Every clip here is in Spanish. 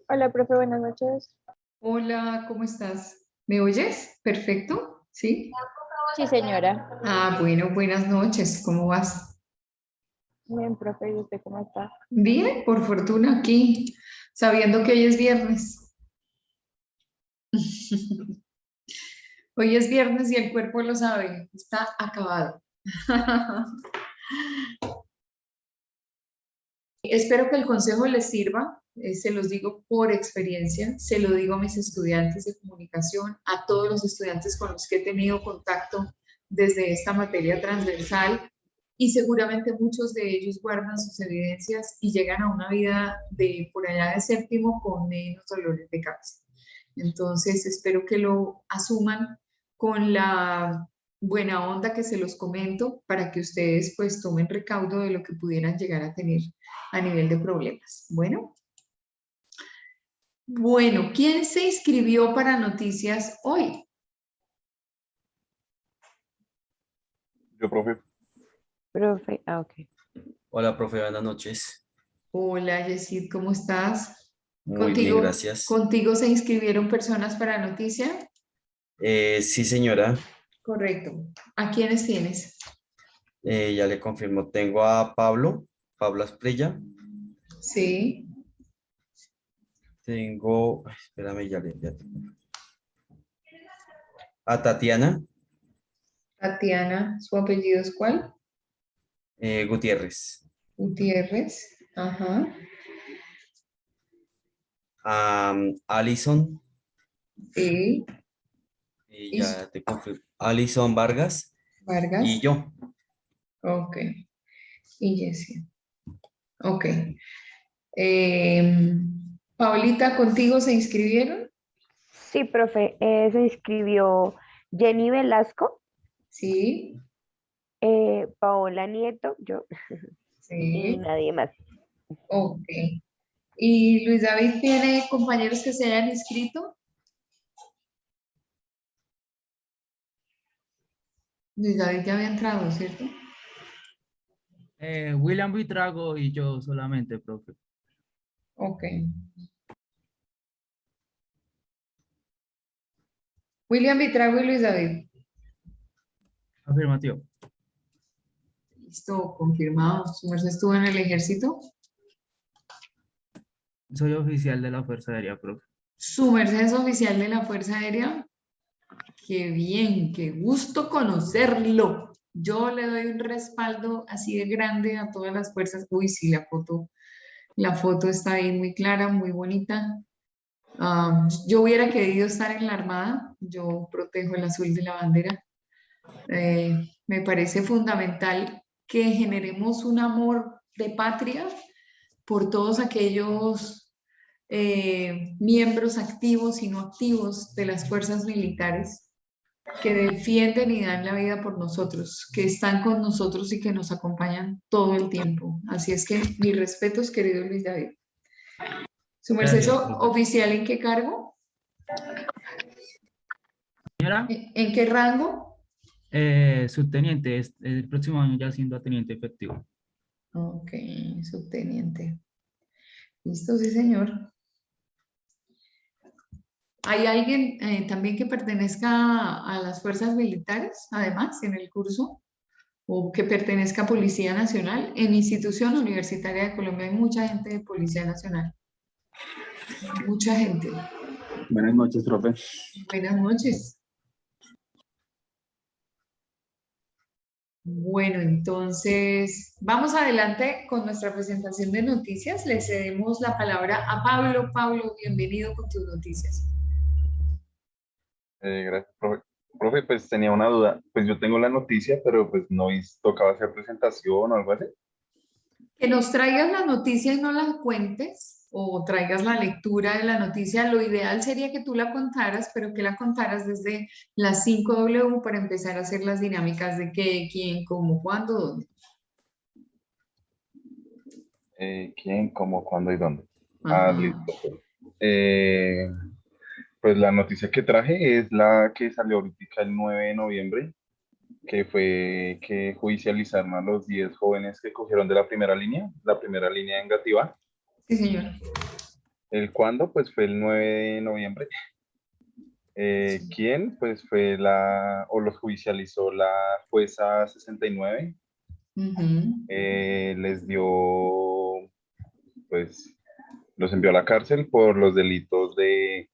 Hola, profe, buenas noches. Hola, ¿cómo estás? ¿Me oyes? Perfecto, ¿sí? Sí, señora. Bueno, buenas noches, ¿cómo vas? Bien, profe, ¿y usted cómo está? Bien, por fortuna aquí, sabiendo que hoy es viernes. Hoy es viernes y el cuerpo lo sabe, está acabado. Espero que el consejo les sirva, se los digo por experiencia, se lo digo a mis estudiantes de comunicación, a todos los estudiantes con los que he tenido contacto desde esta materia transversal y seguramente muchos de ellos guardan sus evidencias y llegan a una vida de por allá de séptimo con menos dolores de cabeza. Entonces, espero que lo asuman con la buena onda que se los comento para que ustedes pues tomen recaudo de lo que pudieran llegar a tener a nivel de problemas. Bueno, ¿quién se inscribió para noticias hoy? Yo, profe. Profe, ok. Hola, profe, buenas noches. Hola, Yesid, ¿cómo estás? Muy bien, ¿Contigo, gracias. contigo se inscribieron personas para noticia? Sí, señora, Correcto. ¿A quiénes tienes? ya le confirmo. Tengo a Pablo Asprilla. Sí, Tengo, ay, espérame, ya tengo. A Tatiana Tatiana, ¿su apellido es cuál? Gutiérrez. Gutiérrez. Ajá. A Alison, Sí. y Y ya te confirmo. Alison Vargas y Vargas. yo. Ok. Y Jessie. Ok. Paulita, ¿contigo se inscribieron? Sí, profe, se inscribió Jenny Velasco, Sí, Paola Nieto, yo y sí. nadie más. Ok. ¿Y Luis David tiene compañeros que se hayan inscrito? Luis David ya había entrado, ¿cierto? William Buitrago y yo solamente, profe. Ok. William Vitrago y Luis David. Afirmativo. Listo, confirmado. ¿Su merced estuvo en el ejército? Soy oficial de la Fuerza Aérea, profe. ¿Su merced es oficial de la Fuerza Aérea? Qué bien, qué gusto conocerlo. Yo le doy un respaldo así de grande a todas las fuerzas. Uy, sí, la foto está ahí muy clara, muy bonita. Yo hubiera querido estar en la Armada. Yo protejo el azul de la bandera. Me parece fundamental que generemos un amor de patria por todos aquellos miembros activos y no activos de las fuerzas militares que defienden y dan la vida por nosotros, que están con nosotros y que nos acompañan todo el tiempo. Así es que mis respetos, querido Luis David. ¿Su merced Gracias, profe. oficial en qué cargo? Señora, ¿En qué rango? subteniente, el próximo año ya siendo teniente efectivo. Ok, subteniente. Listo, sí, señor. ¿Hay alguien también que pertenezca a las fuerzas militares, además, en el curso? ¿O que pertenezca a Policía Nacional? En Institución Universitaria de Colombia hay mucha gente de Policía Nacional. Mucha gente. Buenas noches, profe. Buenas noches. Bueno, entonces vamos adelante con nuestra presentación de noticias. Le cedemos la palabra a Pablo. Pablo, bienvenido con tus noticias. Gracias, profe. Profe, pues tenía una duda. Pues yo tengo la noticia, pero pues no tocaba hacer presentación o algo así. Que nos traigas la noticia y no la cuentes, o traigas la lectura de la noticia. Lo ideal sería que tú la contaras, pero que la contaras desde las 5W para empezar a hacer las dinámicas de qué, quién, cómo, cuándo, dónde. ¿Quién, cómo, cuándo y dónde? Ajá. Listo, pues. Eh, pues la noticia que traje es la que salió ahorita el 9 de noviembre, que fue que judicializaron a los 10 jóvenes que cogieron de la primera línea en Gativá. Sí, señor. El cuándo, pues fue el 9 de noviembre. ¿Quién? Pues fue o los judicializó la jueza 69. Ujú. Les dio, pues, los envió a la cárcel por los delitos de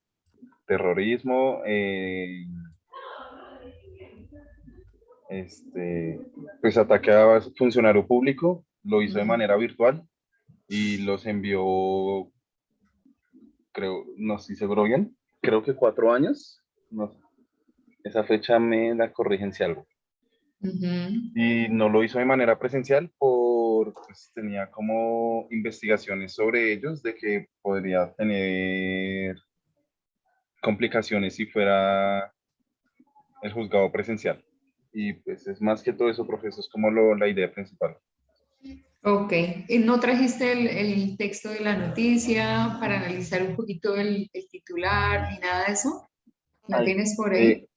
terrorismo, pues ataque a funcionario público, lo hizo de manera virtual y los envió, creo, no estoy seguro bien, creo que 4 años, no, esa fecha me la corrigen si algo. Ujú. Y no lo hizo de manera presencial pues tenía como investigaciones sobre ellos de que podría tener complicaciones si fuera el juzgado presencial. Y pues es más que todo eso, profesor, es como la idea principal. Ok, ¿y no trajiste el texto de la noticia para analizar un poquito el titular ni nada de eso? ¿La Ay, tienes por ahí?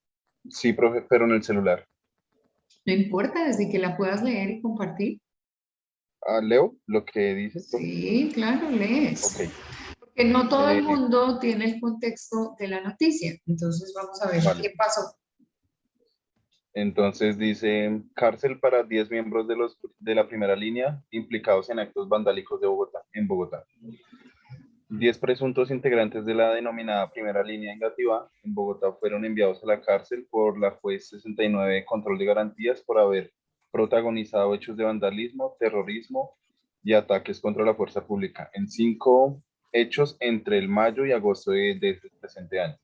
sí, profe, pero en el celular. No importa, desde que la puedas leer y compartir. Leo lo que dice, profe. Sí, claro, lees. Ok, Porque no todo el eh, mundo tiene el contexto de la noticia. Entonces vamos a ver vale. qué pasó. Entonces dice, cárcel para 10 miembros de la primera línea implicados en actos vandálicos en Bogotá. 10 presuntos integrantes de la denominada primera línea vengativa en Bogotá fueron enviados a la cárcel por la juez 69 de control de garantías por haber protagonizado hechos de vandalismo, terrorismo y ataques contra la fuerza pública en 5 hechos entre el mayo y agosto de este presente año.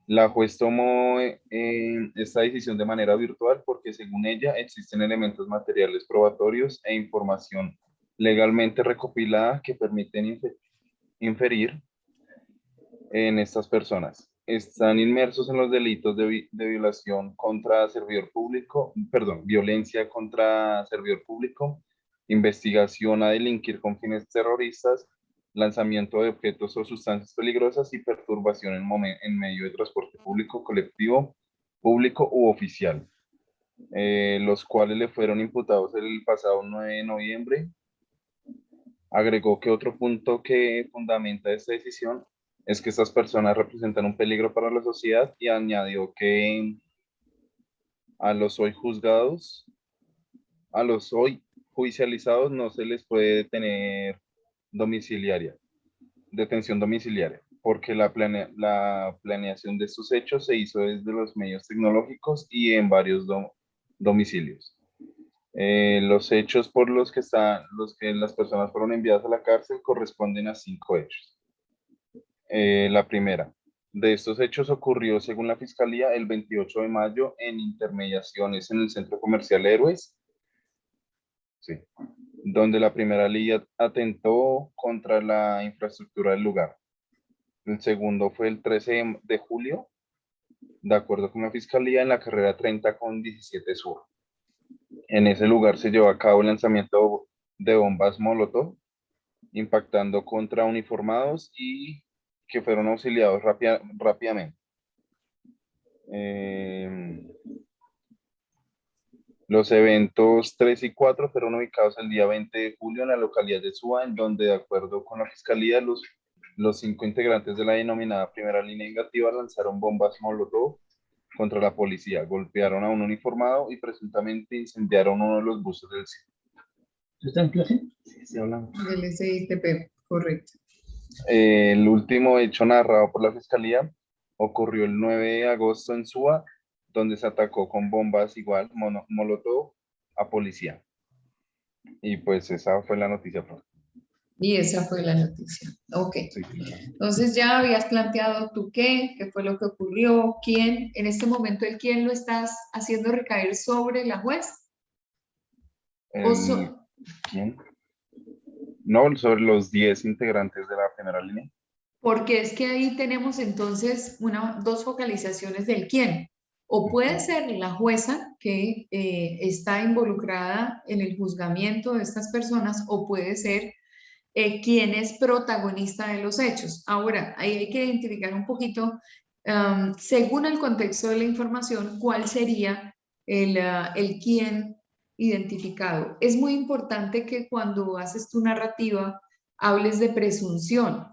La juez tomó esta decisión de manera virtual porque, según ella, existen elementos materiales probatorios e información legalmente recopilada que permiten inferir en estas personas. Están inmersos en los delitos de violación contra servidor público, perdón, violencia contra servidor público, investigación a delinquir con fines terroristas, lanzamiento de objetos o sustancias peligrosas y perturbación en medio de transporte público, colectivo, público u oficial, los cuales le fueron imputados el pasado 9 de noviembre. Agregó que otro punto que fundamenta esta decisión es que estas personas representan un peligro para la sociedad y añadió que a los hoy juzgados, a los hoy judicializados no se les puede detención domiciliaria, porque la planeación de estos hechos se hizo desde los medios tecnológicos y en varios domicilios. Los hechos por los que las personas fueron enviadas a la cárcel corresponden a 5 hechos. La primera de estos hechos ocurrió, según la Fiscalía, el 28 de mayo en intermediaciones en el Centro Comercial Héroes, sí, donde la primera línea atentó contra la infraestructura del lugar. El segundo fue el 13 de julio, de acuerdo con la Fiscalía, en la carrera 30 con 17 Sur. En ese lugar se llevó a cabo el lanzamiento de bombas Molotov, impactando contra uniformados y que fueron auxiliados rápidamente. Los eventos 3 y 4 fueron ubicados el día 20 de julio en la localidad de Suba, en donde, de acuerdo con la Fiscalía, los 5 integrantes de la denominada primera línea negativa lanzaron bombas Molotov contra la policía, golpearon a un uniformado y presuntamente incendiaron uno de los buses del centro. ¿Está en clase? Sí, estoy hablando. Del SITP, correcto. El último hecho narrado por la Fiscalía ocurrió el 9 de agosto en Suba, donde se atacó con bombas igual, Molotov, a policía. Y pues esa fue la noticia, profe. Y esa fue la noticia. Ok. Sí. Entonces ya habías planteado tú qué fue lo que ocurrió, quién, en este momento el quién lo estás haciendo recaer sobre la juez. ¿Quién? No, sobre los 10 integrantes de la primera línea. Porque es que ahí tenemos entonces dos focalizaciones del quién. O puede ser la jueza que está involucrada en el juzgamiento de estas personas, o puede ser quien es protagonista de los hechos. Ahora, ahí hay que identificar un poquito, según el contexto de la información, cuál sería el quién identificado. Es muy importante que cuando haces tu narrativa hables de presunción.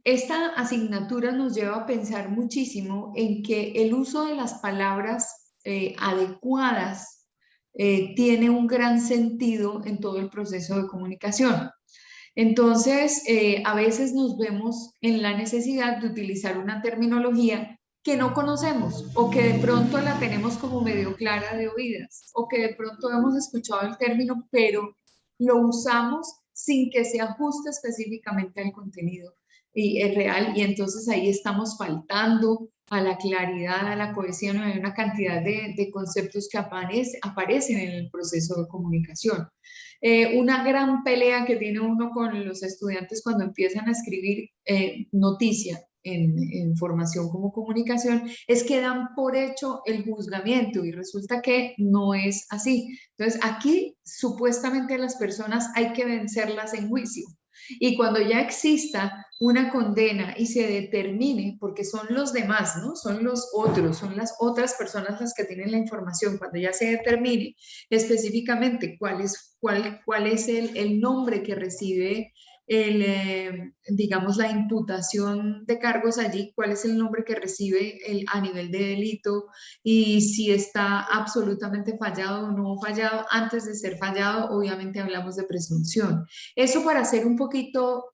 esta asignatura nos lleva a pensar muchísimo en que el uso de las palabras adecuadas tiene un gran sentido en todo el proceso de comunicación. Entonces, a veces nos vemos en la necesidad de utilizar una terminología que no conocemos o que de pronto la tenemos como medio clara de oídas o que de pronto hemos escuchado el término, pero lo usamos sin que se ajuste específicamente al contenido y es real, y entonces ahí estamos faltando a la claridad, a la cohesión. Hay una cantidad de conceptos que aparecen en el proceso de comunicación. Una gran pelea que tiene uno con los estudiantes cuando empiezan a escribir noticia en formación como comunicación es que dan por hecho el juzgamiento y resulta que no es así. Entonces aquí supuestamente a las personas hay que vencerlas en juicio. Y cuando ya exista una condena y se determine, porque son los demás, ¿no? Son los otros, son las otras personas las que tienen la información, cuando ya se determine específicamente cuál es el nombre que recibe digamos, la imputación de cargos allí, cuál es el nombre que recibe a nivel de delito y si está absolutamente fallado o no fallado. Antes de ser fallado, obviamente hablamos de presunción. Eso para ser un poquito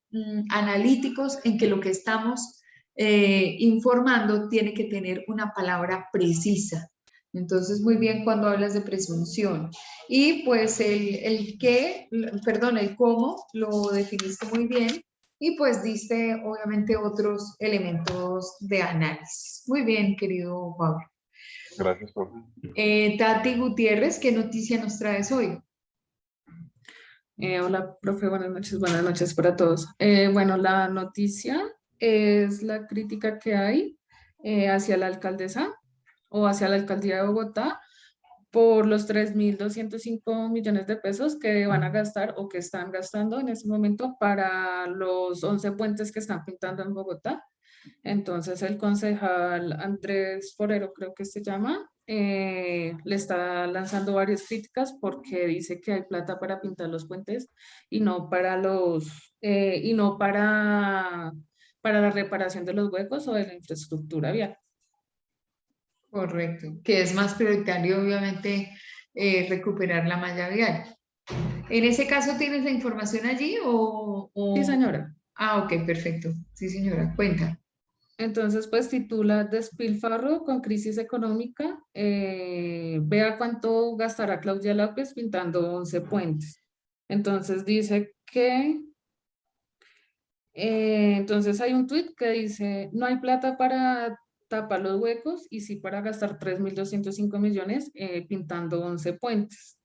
analíticos en que lo que estamos informando tiene que tener una palabra precisa. Entonces, muy bien cuando hablas de presunción. Y pues el cómo lo definiste muy bien y pues diste obviamente otros elementos de análisis. Muy bien, querido Pablo. Gracias, profe. Tati Gutiérrez, ¿qué noticia nos traes hoy? Hola, profe, buenas noches para todos. Bueno, la noticia es la crítica que hay hacia la alcaldesa o hacia la alcaldía de Bogotá por los 3.205 millones de pesos que van a gastar o que están gastando en este momento para los 11 puentes que están pintando en Bogotá. Entonces el concejal Andrés Forero, creo que se llama, le está lanzando varias críticas porque dice que hay plata para pintar los puentes y no para para la reparación de los huecos o de la infraestructura vial. Correcto, que es más prioritario obviamente recuperar la malla vial. ¿En ese caso tienes la información allí o...? Sí, señora. Ah, ok, perfecto. Sí, señora, cuenta. Entonces, pues titula Despilfarro con crisis económica. Vea cuánto gastará Claudia López pintando 11 puentes. Entonces dice que, entonces hay un tuit que dice, no hay plata para tapar los huecos y sí para gastar 3.205 millones pintando 11 puentes.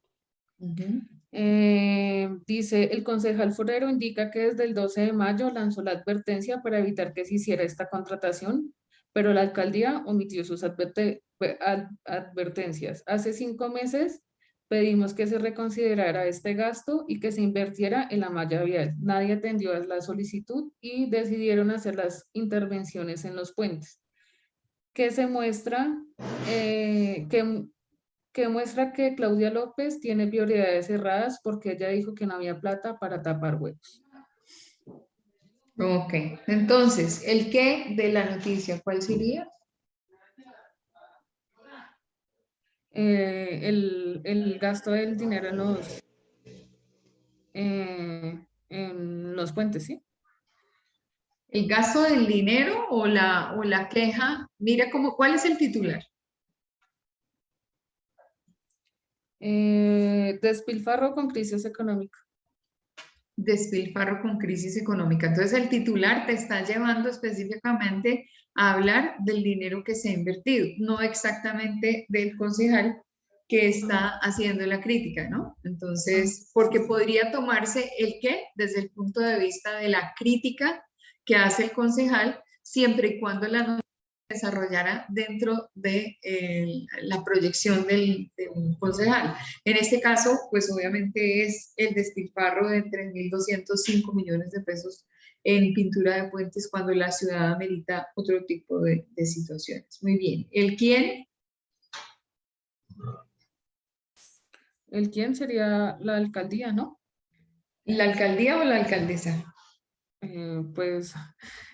Dice, el concejal Forero indica que desde el 12 de mayo lanzó la advertencia para evitar que se hiciera esta contratación, pero la alcaldía omitió sus advertencias. Hace 5 meses pedimos que se reconsiderara este gasto y que se invirtiera en la malla vial. Nadie atendió a la solicitud y decidieron hacer las intervenciones en los puentes, que se muestra que muestra que Claudia López tiene prioridades cerradas porque ella dijo que no había plata para tapar huecos. Ok, entonces, ¿el qué de la noticia cuál sería? El gasto del dinero en los puentes, ¿sí? ¿El gasto del dinero o la queja? Mira ¿cuál es el titular? Despilfarro con crisis económica. Despilfarro con crisis económica. Entonces el titular te está llevando específicamente a hablar del dinero que se ha invertido, no exactamente del concejal que está haciendo la crítica, ¿no? Entonces, porque podría tomarse el qué desde el punto de vista de la crítica que hace el concejal, siempre y cuando la noticia se desarrollara dentro de la proyección del concejal. En este caso, pues obviamente es el despilfarro de 3.205 millones de pesos en pintura de puentes cuando la ciudad amerita otro tipo de situaciones. Muy bien. ¿El quién? ¿El quién sería la alcaldía, no? ¿La alcaldía o la alcaldesa? Pues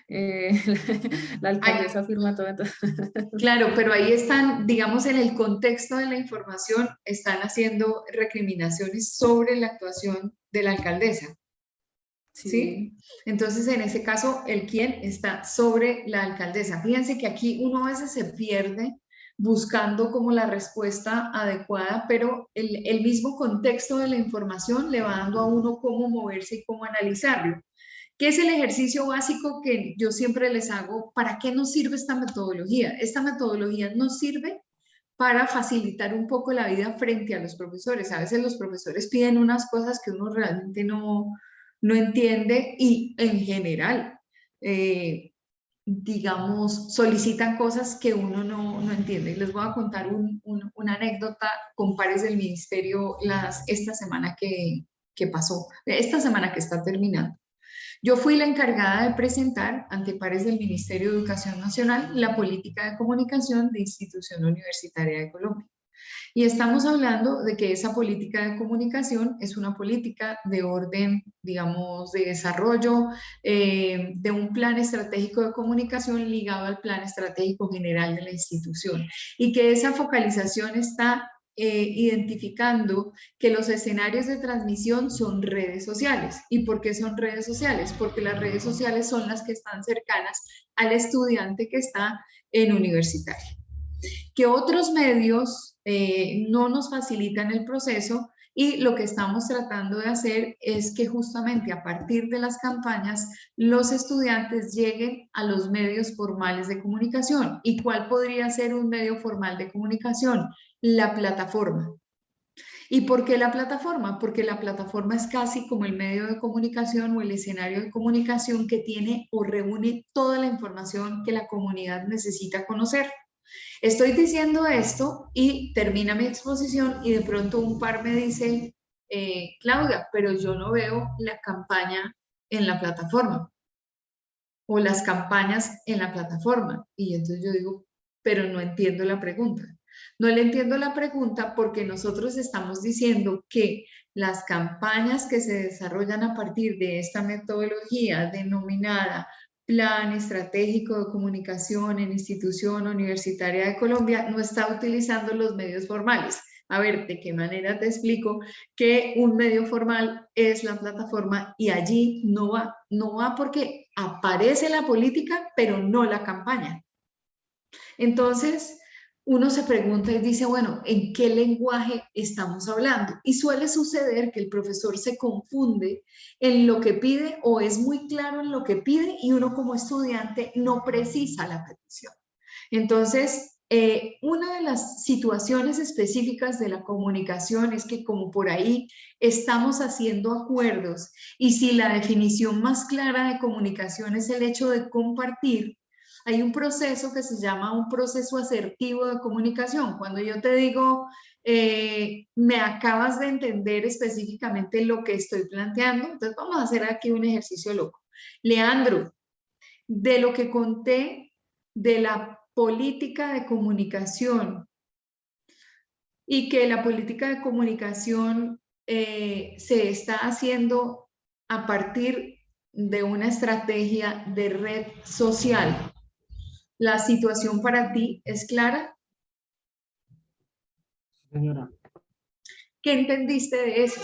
la alcaldesa firma todo. Entonces, Claro, pero ahí están, digamos, en el contexto de la información, están haciendo recriminaciones sobre la actuación de la alcaldesa, ¿sí? Entonces, en ese caso, el quién está sobre la alcaldesa. Fíjense que aquí uno a veces se pierde buscando como la respuesta adecuada, pero el mismo contexto de la información le va dando a uno cómo moverse y cómo analizarlo. ¿Qué es el ejercicio básico que yo siempre les hago? ¿Para qué nos sirve esta metodología? Esta metodología nos sirve para facilitar un poco la vida frente a los profesores. A veces los profesores piden unas cosas que uno realmente no entiende y en general, digamos, solicitan cosas que uno no entiende. Les voy a contar una anécdota con pares del ministerio esta semana que pasó, esta semana que está terminando. Yo fui la encargada de presentar ante pares del Ministerio de Educación Nacional la política de comunicación de Institución Universitaria de Colombia. Y estamos hablando de que esa política de comunicación es una política de orden, digamos, de desarrollo de un plan estratégico de comunicación ligado al plan estratégico general de la institución. Y que esa focalización está identificando que los escenarios de transmisión son redes sociales. ¿Y por qué son redes sociales? Porque las redes sociales son las que están cercanas al estudiante que está en universitario. Que otros medios no nos facilitan el proceso y lo que estamos tratando de hacer es que justamente a partir de las campañas los estudiantes lleguen a los medios formales de comunicación. ¿Y cuál podría ser un medio formal de comunicación? La plataforma. ¿Y por qué la plataforma? Porque la plataforma es casi como el medio de comunicación o el escenario de comunicación que tiene o reúne toda la información que la comunidad necesita conocer. Estoy diciendo esto y termina mi exposición y de pronto un par me dice, Claudia, pero yo no veo la campaña en la plataforma o las campañas en la plataforma. Y entonces yo digo, pero no entiendo la pregunta. No le entiendo la pregunta porque nosotros estamos diciendo que las campañas que se desarrollan a partir de esta metodología denominada Plan Estratégico de Comunicación en Institución Universitaria de Colombia no está utilizando los medios formales. A ver, ¿de qué manera te explico que un medio formal es la plataforma y allí no va? No va porque aparece la política, pero no la campaña. Entonces, uno se pregunta y dice, bueno, ¿en qué lenguaje estamos hablando? Y suele suceder que el profesor se confunde en lo que pide o es muy claro en lo que pide y uno como estudiante no precisa la petición. Entonces, una de las situaciones específicas de la comunicación es que como por ahí estamos haciendo acuerdos y si la definición más clara de comunicación es el hecho de compartir, hay un proceso que se llama un proceso asertivo de comunicación. Cuando yo te digo, me acabas de entender específicamente lo que estoy planteando, entonces vamos a hacer aquí un ejercicio loco. Leandro, de lo que conté de la política de comunicación y que la política de comunicación se está haciendo a partir de una estrategia de red social. ¿La situación para ti es clara? Señora, ¿Qué entendiste de eso?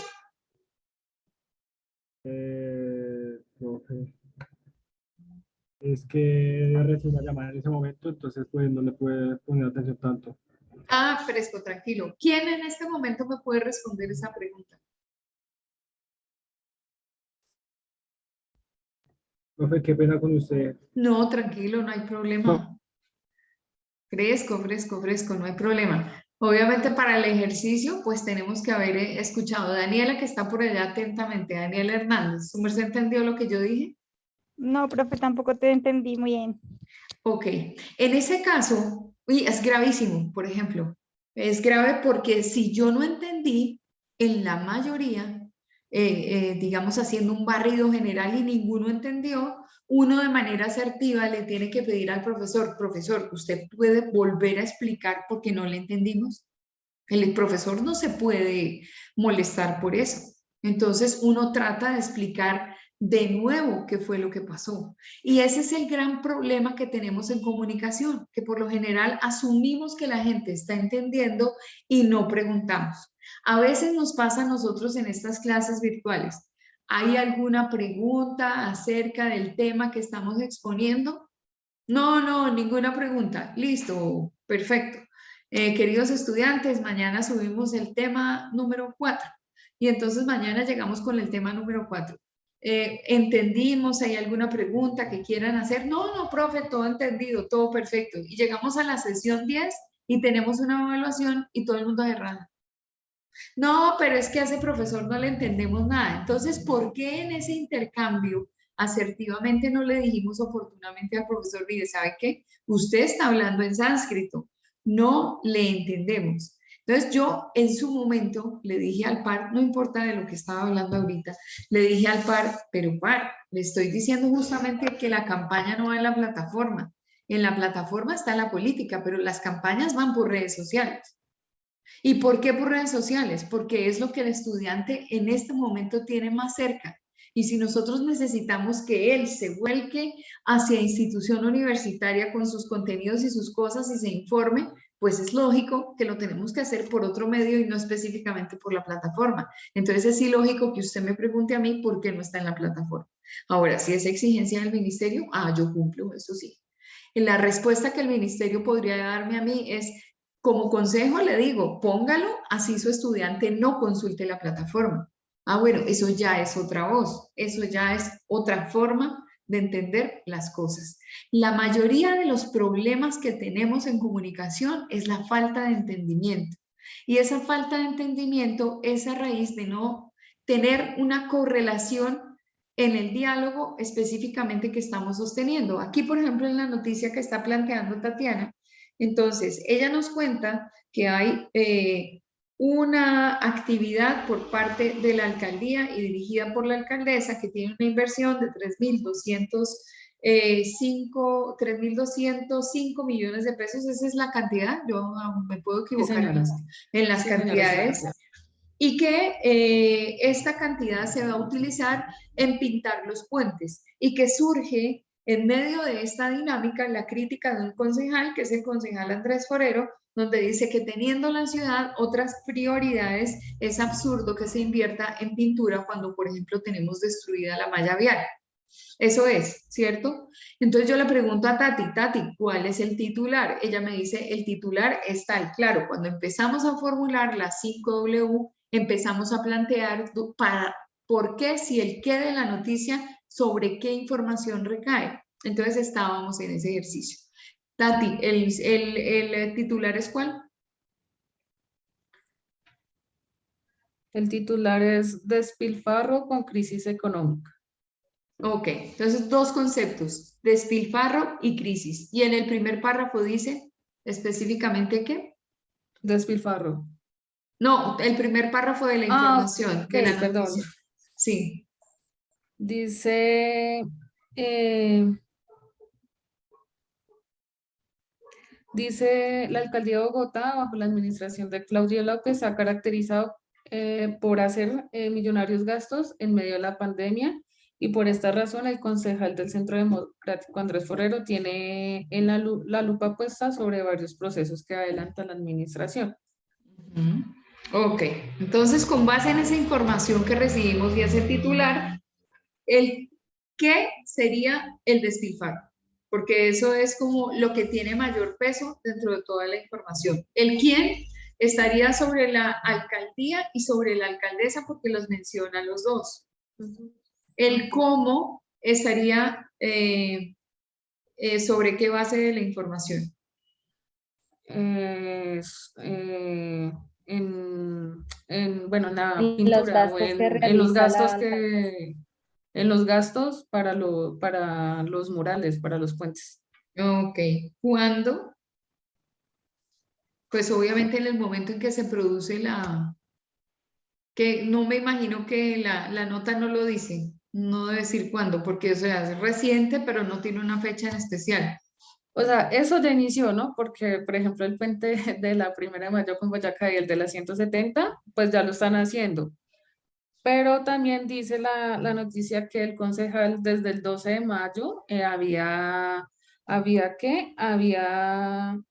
profe, es que recibí una llamada en ese momento, entonces pues no le pude poner atención tanto. Ah, fresco, tranquilo. ¿Quién en este momento me puede responder esa pregunta? Profe, qué pena con usted. No, tranquilo, no hay problema. Fresco, fresco, fresco, no hay problema. Obviamente para el ejercicio, pues tenemos que haber escuchado. Daniela, que está por allá atentamente, Daniela Hernández, ¿su merced entendió lo que yo dije? No, profe, tampoco te entendí muy bien. Ok, en ese caso, es gravísimo, por ejemplo. Es grave porque si yo no entendí, en la mayoría, digamos haciendo un barrido general y ninguno entendió, uno de manera asertiva le tiene que pedir al profesor, profesor, ¿usted puede volver a explicar por qué no le entendimos? El profesor no se puede molestar por eso. Entonces uno trata de explicar de nuevo qué fue lo que pasó. Y ese es el gran problema que tenemos en comunicación, que por lo general asumimos que la gente está entendiendo y no preguntamos. A veces nos pasa a nosotros en estas clases virtuales. ¿Hay alguna pregunta acerca del tema que estamos exponiendo? No, ninguna pregunta. Listo, perfecto. Queridos estudiantes, mañana subimos el tema número 4 y entonces mañana llegamos con el tema número 4. ¿Entendimos? ¿Hay alguna pregunta que quieran hacer? No, profe, todo entendido, todo perfecto. Y llegamos a la sesión 10 y tenemos una evaluación y todo el mundo cerrado. No, pero es que a ese profesor no le entendemos nada. Entonces, ¿por qué en ese intercambio asertivamente no le dijimos oportunamente al profesor, mire, ¿sabe qué? Usted está hablando en sánscrito, no le entendemos. Entonces yo en su momento le dije al par, no importa de lo que estaba hablando ahorita, le dije al par, pero par, le estoy diciendo justamente que la campaña no va en la plataforma. En la plataforma está la política, pero las campañas van por redes sociales. ¿Y por qué por redes sociales? Porque es lo que el estudiante en este momento tiene más cerca. Y si nosotros necesitamos que él se vuelque hacia institución universitaria con sus contenidos y sus cosas y se informe, pues es lógico que lo tenemos que hacer por otro medio y no específicamente por la plataforma. Entonces es ilógico que usted me pregunte a mí por qué no está en la plataforma. Ahora, si es exigencia del ministerio, yo cumplo, eso sí. La respuesta que el ministerio podría darme a mí es, como consejo le digo, póngalo, así su estudiante no consulte la plataforma. Bueno, eso ya es otra voz, eso ya es otra forma de entender las cosas. La mayoría de los problemas que tenemos en comunicación es la falta de entendimiento. Y esa falta de entendimiento es a raíz de no tener una correlación en el diálogo específicamente que estamos sosteniendo. Aquí, por ejemplo, en la noticia que está planteando Tatiana, entonces, ella nos cuenta que hay una actividad por parte de la alcaldía y dirigida por la alcaldesa que tiene una inversión de 3.205 millones de pesos. Esa es la cantidad, yo me puedo equivocar en las cantidades. Y que esta cantidad se va a utilizar en pintar los puentes y que surge en medio de esta dinámica la crítica de un concejal, que es el concejal Andrés Forero, donde dice que teniendo la ciudad otras prioridades, es absurdo que se invierta en pintura cuando, por ejemplo, tenemos destruida la malla vial. Eso es, ¿cierto? Entonces yo le pregunto a Tati, ¿cuál es el titular? Ella me dice, el titular es tal. Claro, cuando empezamos a formular la 5W, empezamos a plantear por qué, si el qué de la noticia, sobre qué información recae. Entonces estábamos en ese ejercicio. Tati, ¿el titular es cuál? El titular es Despilfarro con crisis económica. Ok, entonces dos conceptos, despilfarro y crisis. Y en el primer párrafo dice específicamente ¿qué? Despilfarro. No, el primer párrafo de la información. Ok, perdón. Sí. Dice, la alcaldía de Bogotá, bajo la administración de Claudia López, ha caracterizado por hacer millonarios gastos en medio de la pandemia, y por esta razón el concejal del Centro Democrático Andrés Forero tiene en la lupa puesta sobre varios procesos que adelanta la administración. Ok, entonces con base en esa información que recibimos y ese titular, el qué sería el despilfarro, porque eso es como lo que tiene mayor peso dentro de toda la información. El quién estaría sobre la alcaldía y sobre la alcaldesa, porque los menciona los dos. El cómo estaría sobre qué base de la información. Bueno, la En pintura, los gastos que en los realiza gastos la en los gastos para los murales, para los puentes. Ok, ¿cuándo? Pues obviamente en el momento en que se produce que no me imagino que la nota no lo dice, no debe decir cuándo, porque eso es reciente, pero no tiene una fecha en especial. O sea, eso ya inició, ¿no? Porque, por ejemplo, el puente de la 1 de mayo con Boyacá y el de la 170, pues ya lo están haciendo. Pero también dice la noticia que el concejal desde el 12 de mayo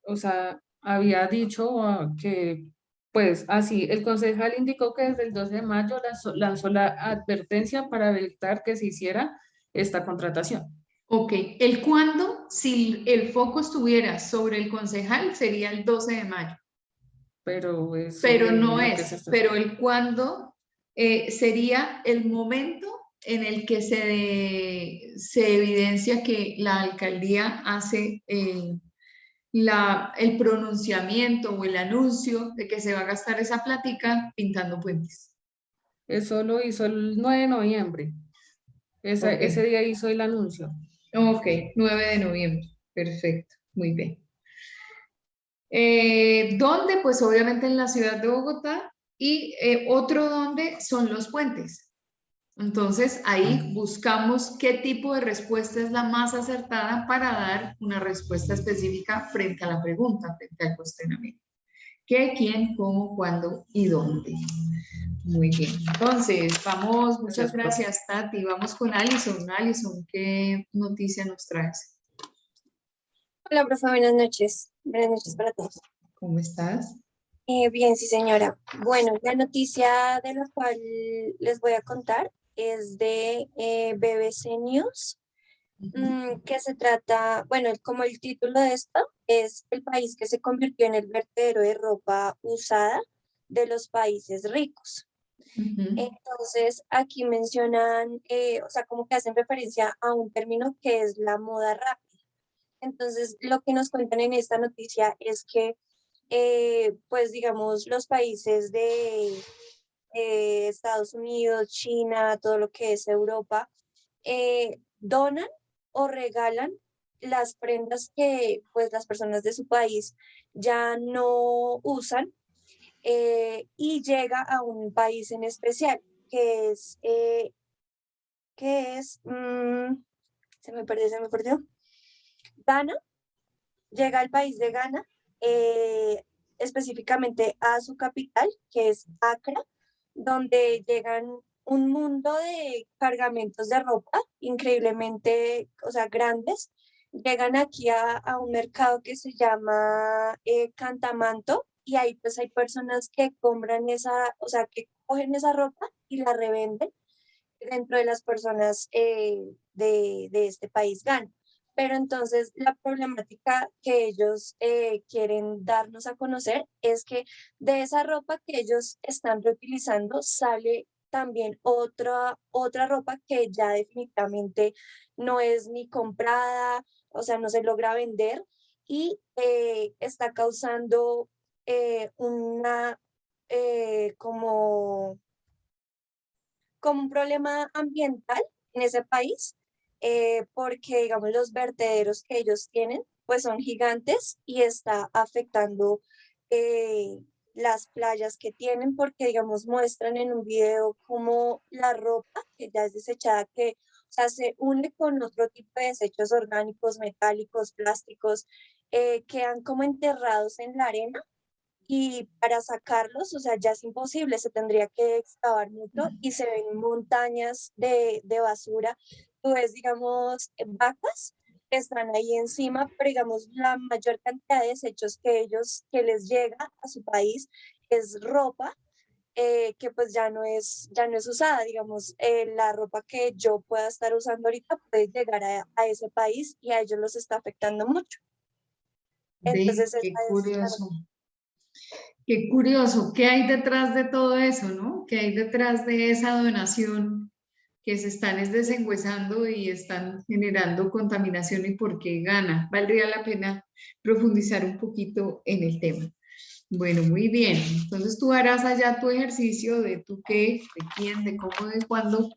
o sea, había dicho que, pues así, el concejal indicó que desde el 12 de mayo lanzó la advertencia para evitar que se hiciera esta contratación. Ok, el cuándo, si el foco estuviera sobre el concejal, sería el 12 de mayo. Pero es Pero sobre no lo que se es, está. pero el cuándo sería el momento en el que se evidencia que la alcaldía hace el pronunciamiento o el anuncio de que se va a gastar esa plática pintando puentes. Eso lo hizo el 9 de noviembre. Ok. Ese día hizo el anuncio. Ok, 9 de noviembre, perfecto, muy bien. ¿Dónde? Pues obviamente en la ciudad de Bogotá y otro donde son los puentes. Entonces ahí buscamos qué tipo de respuesta es la más acertada para dar una respuesta específica frente a la pregunta, frente al cuestionamiento. ¿Qué, quién, cómo, cuándo y dónde? Muy bien. Entonces, vamos, muchas gracias, Tati. Vamos con Alison. Alison, ¿qué noticia nos traes? Hola, profe, buenas noches. Buenas noches para todos. ¿Cómo estás? Bien, sí, señora. Bueno, la noticia de la cual les voy a contar es de BBC News, que se trata, bueno, como el título de esto es el país que se convirtió en el vertedero de ropa usada de los países ricos. Entonces, aquí mencionan, o sea, como que hacen referencia a un término que es la moda rápida. Entonces, lo que nos cuentan en esta noticia es que, pues digamos, los países de Estados Unidos, China, todo lo que es Europa, donan o regalan las prendas que pues las personas de su país ya no usan, y llega a un país en especial que es, se me perdió. Ghana. Llega al país de Ghana, eh, específicamente a su capital, que es Accra, donde llegan un mundo de cargamentos de ropa increíblemente, o sea, grandes. Llegan aquí a un mercado que se llama Cantamanto, y ahí pues hay personas que compran esa, o sea, que cogen esa ropa y la revenden dentro de las personas de este país Ghana. Pero entonces la problemática que ellos quieren darnos a conocer es que de esa ropa que ellos están reutilizando sale también otra ropa que ya definitivamente no es ni comprada, o sea, no se logra vender, y está causando una como un problema ambiental en ese país, porque, digamos, los vertederos que ellos tienen, pues son gigantes y está afectando eh, las playas que tienen, porque, digamos, muestran en un video como la ropa que ya es desechada, que, o sea, se une con otro tipo de desechos orgánicos, metálicos, plásticos, quedan como enterrados en la arena, y para sacarlos, o sea, ya es imposible, se tendría que excavar mucho y se ven montañas de basura. Tú ves, digamos, vacas que están ahí encima, pero digamos, la mayor cantidad de desechos que les llega a su país es ropa, que pues ya no es usada, digamos, la ropa que yo pueda estar usando ahorita puede llegar a ese país y a ellos los está afectando mucho. Ve, Entonces, esa qué es la curioso. Qué curioso, ¿qué hay detrás de todo eso, no? ¿Qué hay detrás de esa donación que se están desengüezando y están generando contaminación y por qué gana? Valdría la pena profundizar un poquito en el tema. Bueno, muy bien. Entonces tú harás allá tu ejercicio de tú qué, de quién, de cómo, de cuándo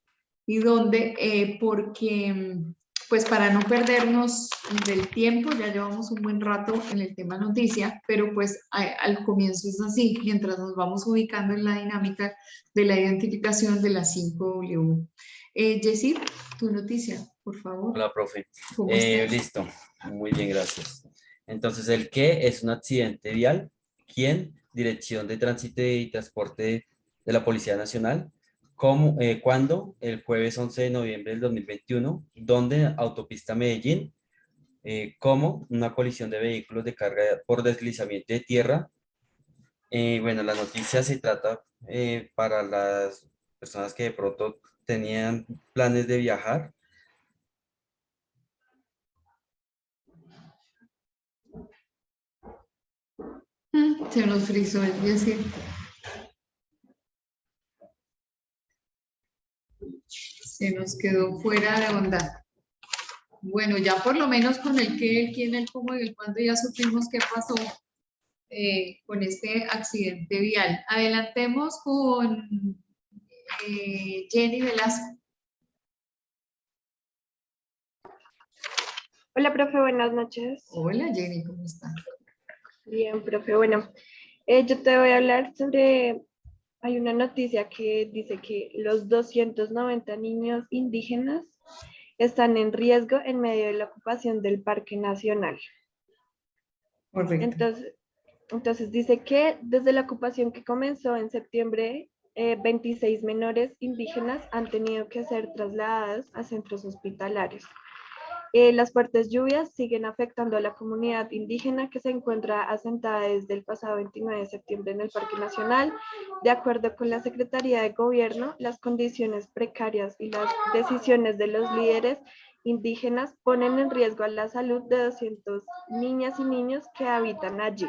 y dónde, porque pues para no perdernos del tiempo, ya llevamos un buen rato en el tema noticia, pero pues al comienzo es así, mientras nos vamos ubicando en la dinámica de la identificación de las 5W. Jessy, tu noticia, por favor. Hola, profe. ¿Cómo estás? Listo. Muy bien, gracias. Entonces, ¿el qué es un accidente vial? ¿Quién? Dirección de Tránsito y Transporte de la Policía Nacional. ¿Cuándo? El jueves 11 de noviembre del 2021. ¿Dónde? Autopista Medellín. ¿Cómo? Una colisión de vehículos de carga por deslizamiento de tierra. Bueno, la noticia se trata para las personas que de pronto tenían planes de viajar. Se nos frizó el día, ¿sí? Se nos quedó fuera de onda. Bueno, ya por lo menos con el qué, el quién, el cómo y el cuándo ya supimos qué pasó con este accidente vial. Adelantemos con Jenny Velasco. Hola, profe, buenas noches. Hola Jenny, ¿cómo estás? Bien, profe, bueno, yo te voy a hablar sobre, hay una noticia que dice que los 290 niños indígenas están en riesgo en medio de la ocupación del Parque Nacional. Correcto. Entonces dice que desde la ocupación que comenzó en septiembre, 26 menores indígenas han tenido que ser trasladados a centros hospitalarios. Las fuertes lluvias siguen afectando a la comunidad indígena que se encuentra asentada desde el pasado 29 de septiembre en el Parque Nacional. De acuerdo con la Secretaría de Gobierno, las condiciones precarias y las decisiones de los líderes indígenas ponen en riesgo a la salud de 200 niñas y niños que habitan allí.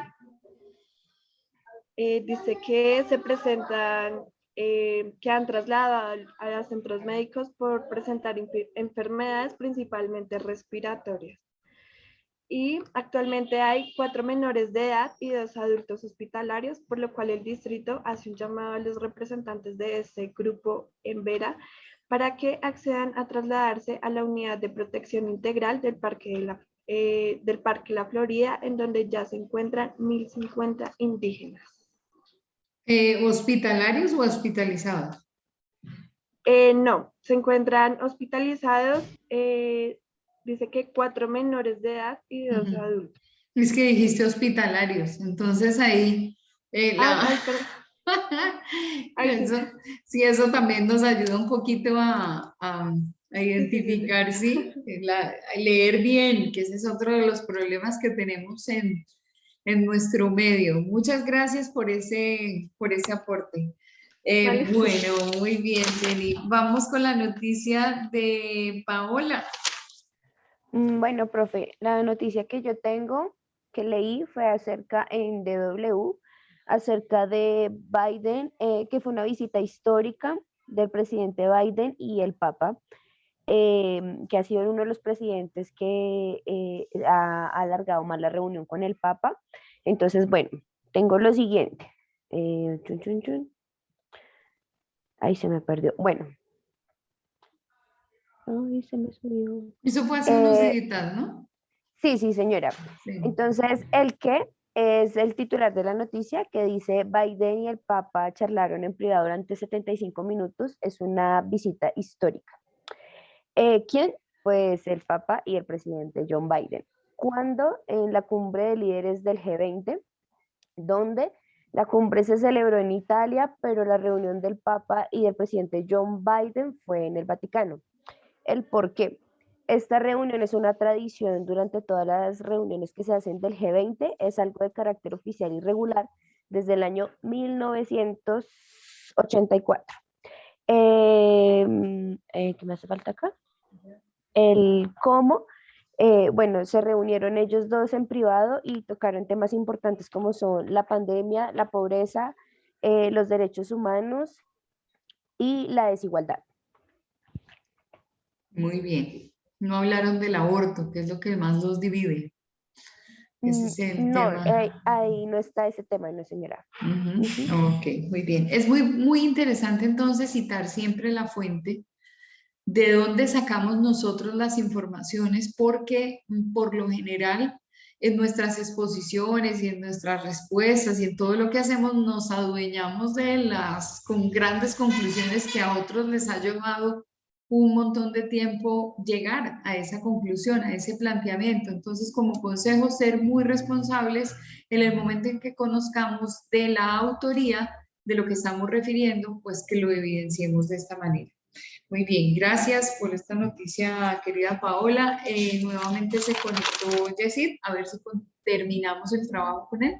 Dice que se presentan que han trasladado a los centros médicos por presentar enfermedades principalmente respiratorias. Y actualmente hay 4 menores de edad y 2 adultos hospitalarios, por lo cual el distrito hace un llamado a los representantes de ese grupo en Vera para que accedan a trasladarse a la unidad de protección integral del Parque La Florida, en donde ya se encuentran 1.050 indígenas. ¿Hospitalarios o hospitalizados? No, se encuentran hospitalizados, dice que 4 menores de edad y 2 adultos. Es que dijiste hospitalarios, entonces ahí sí, eso también nos ayuda un poquito a identificar, sí, a leer bien, que ese es otro de los problemas que tenemos en nuestro medio. Muchas gracias por ese aporte. Vale. Bueno, muy bien, Jenny. Vamos con la noticia de Paola. Bueno, profe, la noticia que yo tengo, que leí, fue acerca en DW, acerca de Biden, que fue una visita histórica del presidente Biden y el Papa, que ha sido uno de los presidentes que ha alargado más la reunión con el Papa. Entonces, bueno, tengo lo siguiente. Ahí se me perdió. Bueno. Ay, se me subió. Eso fue hace unos días, ¿no? Sí, sí, señora. Sí. Entonces, el que es el titular de la noticia que dice Biden y el Papa charlaron en privado durante 75 minutos. Es una visita histórica. ¿Quién? Pues el Papa y el presidente John Biden. ¿Cuándo? En la cumbre de líderes del G20, donde la cumbre se celebró en Italia, pero la reunión del Papa y del presidente John Biden fue en el Vaticano. ¿El por qué? Esta reunión es una tradición durante todas las reuniones que se hacen del G20, es algo de carácter oficial y regular desde el año 1984. ¿Qué me hace falta acá? El cómo. Bueno, se reunieron ellos dos en privado y tocaron temas importantes como son la pandemia, la pobreza, los derechos humanos y la desigualdad. Muy bien. No hablaron del aborto, que es lo que más los divide. Ese es el no, tema. ahí no está ese tema, no, señora. Ok, muy bien. Es muy interesante entonces citar siempre la fuente de dónde sacamos nosotros las informaciones, porque por lo general en nuestras exposiciones y en nuestras respuestas y en todo lo que hacemos nos adueñamos de las con grandes conclusiones que a otros les ha llevado un montón de tiempo llegar a esa conclusión, a ese planteamiento. Entonces, como consejo, ser muy responsables en el momento en que conozcamos de la autoría de lo que estamos refiriendo, pues que lo evidenciemos de esta manera. Muy bien, gracias por esta noticia, querida Paola. Nuevamente se conectó Yesid, a ver si terminamos el trabajo con él.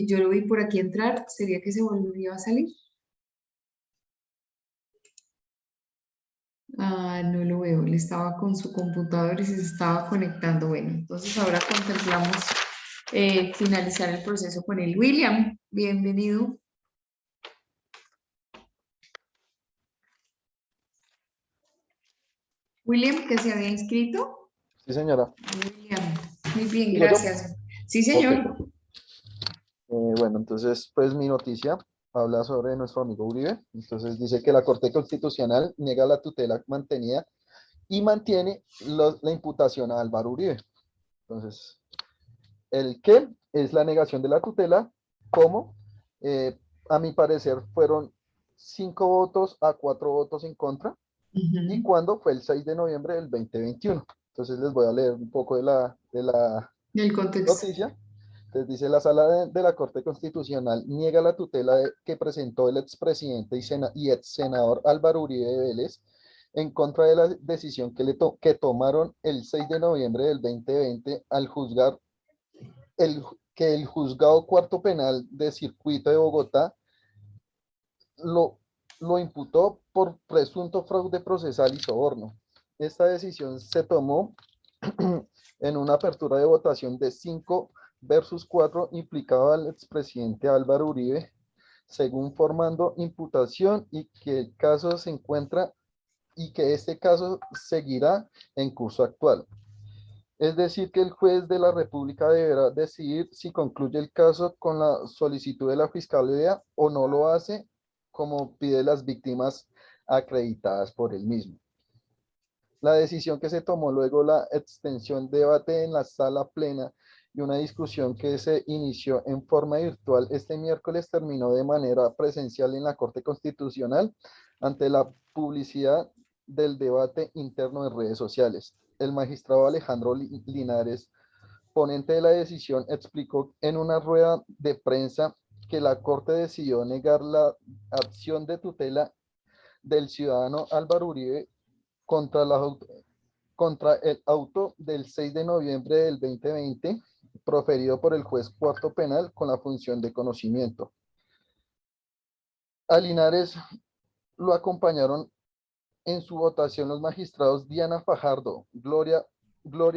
Yo lo vi por aquí entrar, ¿sería que se volvió a salir? Ah, no lo veo, él estaba con su computador y se estaba conectando. Bueno, entonces ahora contemplamos finalizar el proceso con él. William, bienvenido. William, que se había inscrito. Sí, señora. William, muy bien, ¿Digo yo? gracias. Sí, señor. Ok. Bueno, entonces, pues mi noticia habla sobre nuestro amigo Uribe. Entonces dice que la Corte Constitucional niega la tutela mantenida y mantiene la imputación a Álvaro Uribe. Entonces, el qué es la negación de la tutela, cómo, a mi parecer, fueron 5 votos a 4 votos en contra, y cuándo fue el 6 de noviembre del 2021. Entonces les voy a leer un poco Del contexto. noticia. Entonces dice, la sala de la Corte Constitucional niega la tutela que presentó el expresidente y ex senador Álvaro Uribe Vélez en contra de la decisión que tomaron el 6 de noviembre del 2020 al juzgar que el juzgado cuarto penal de circuito de Bogotá lo imputó por presunto fraude procesal y soborno. Esta decisión se tomó en una apertura de votación de 5 versus 4, implicaba al expresidente Álvaro Uribe, según formando imputación, y que el caso se encuentra y que este caso seguirá en curso actual. Es decir, que el juez de la República deberá decidir si concluye el caso con la solicitud de la Fiscalía o no lo hace, como pide las víctimas acreditadas por él mismo. La decisión que se tomó luego la extensión de debate en la sala plena y una discusión que se inició en forma virtual este miércoles terminó de manera presencial en la Corte Constitucional ante la publicidad del debate interno en redes sociales. El magistrado Alejandro Linares, ponente de la decisión, explicó en una rueda de prensa que la Corte decidió negar la acción de tutela del ciudadano Álvaro Uribe contra el auto del 6 de noviembre del 2020, proferido por el juez cuarto penal con la función de conocimiento. A Linares lo acompañaron en su votación los magistrados Diana Fajardo, Gloria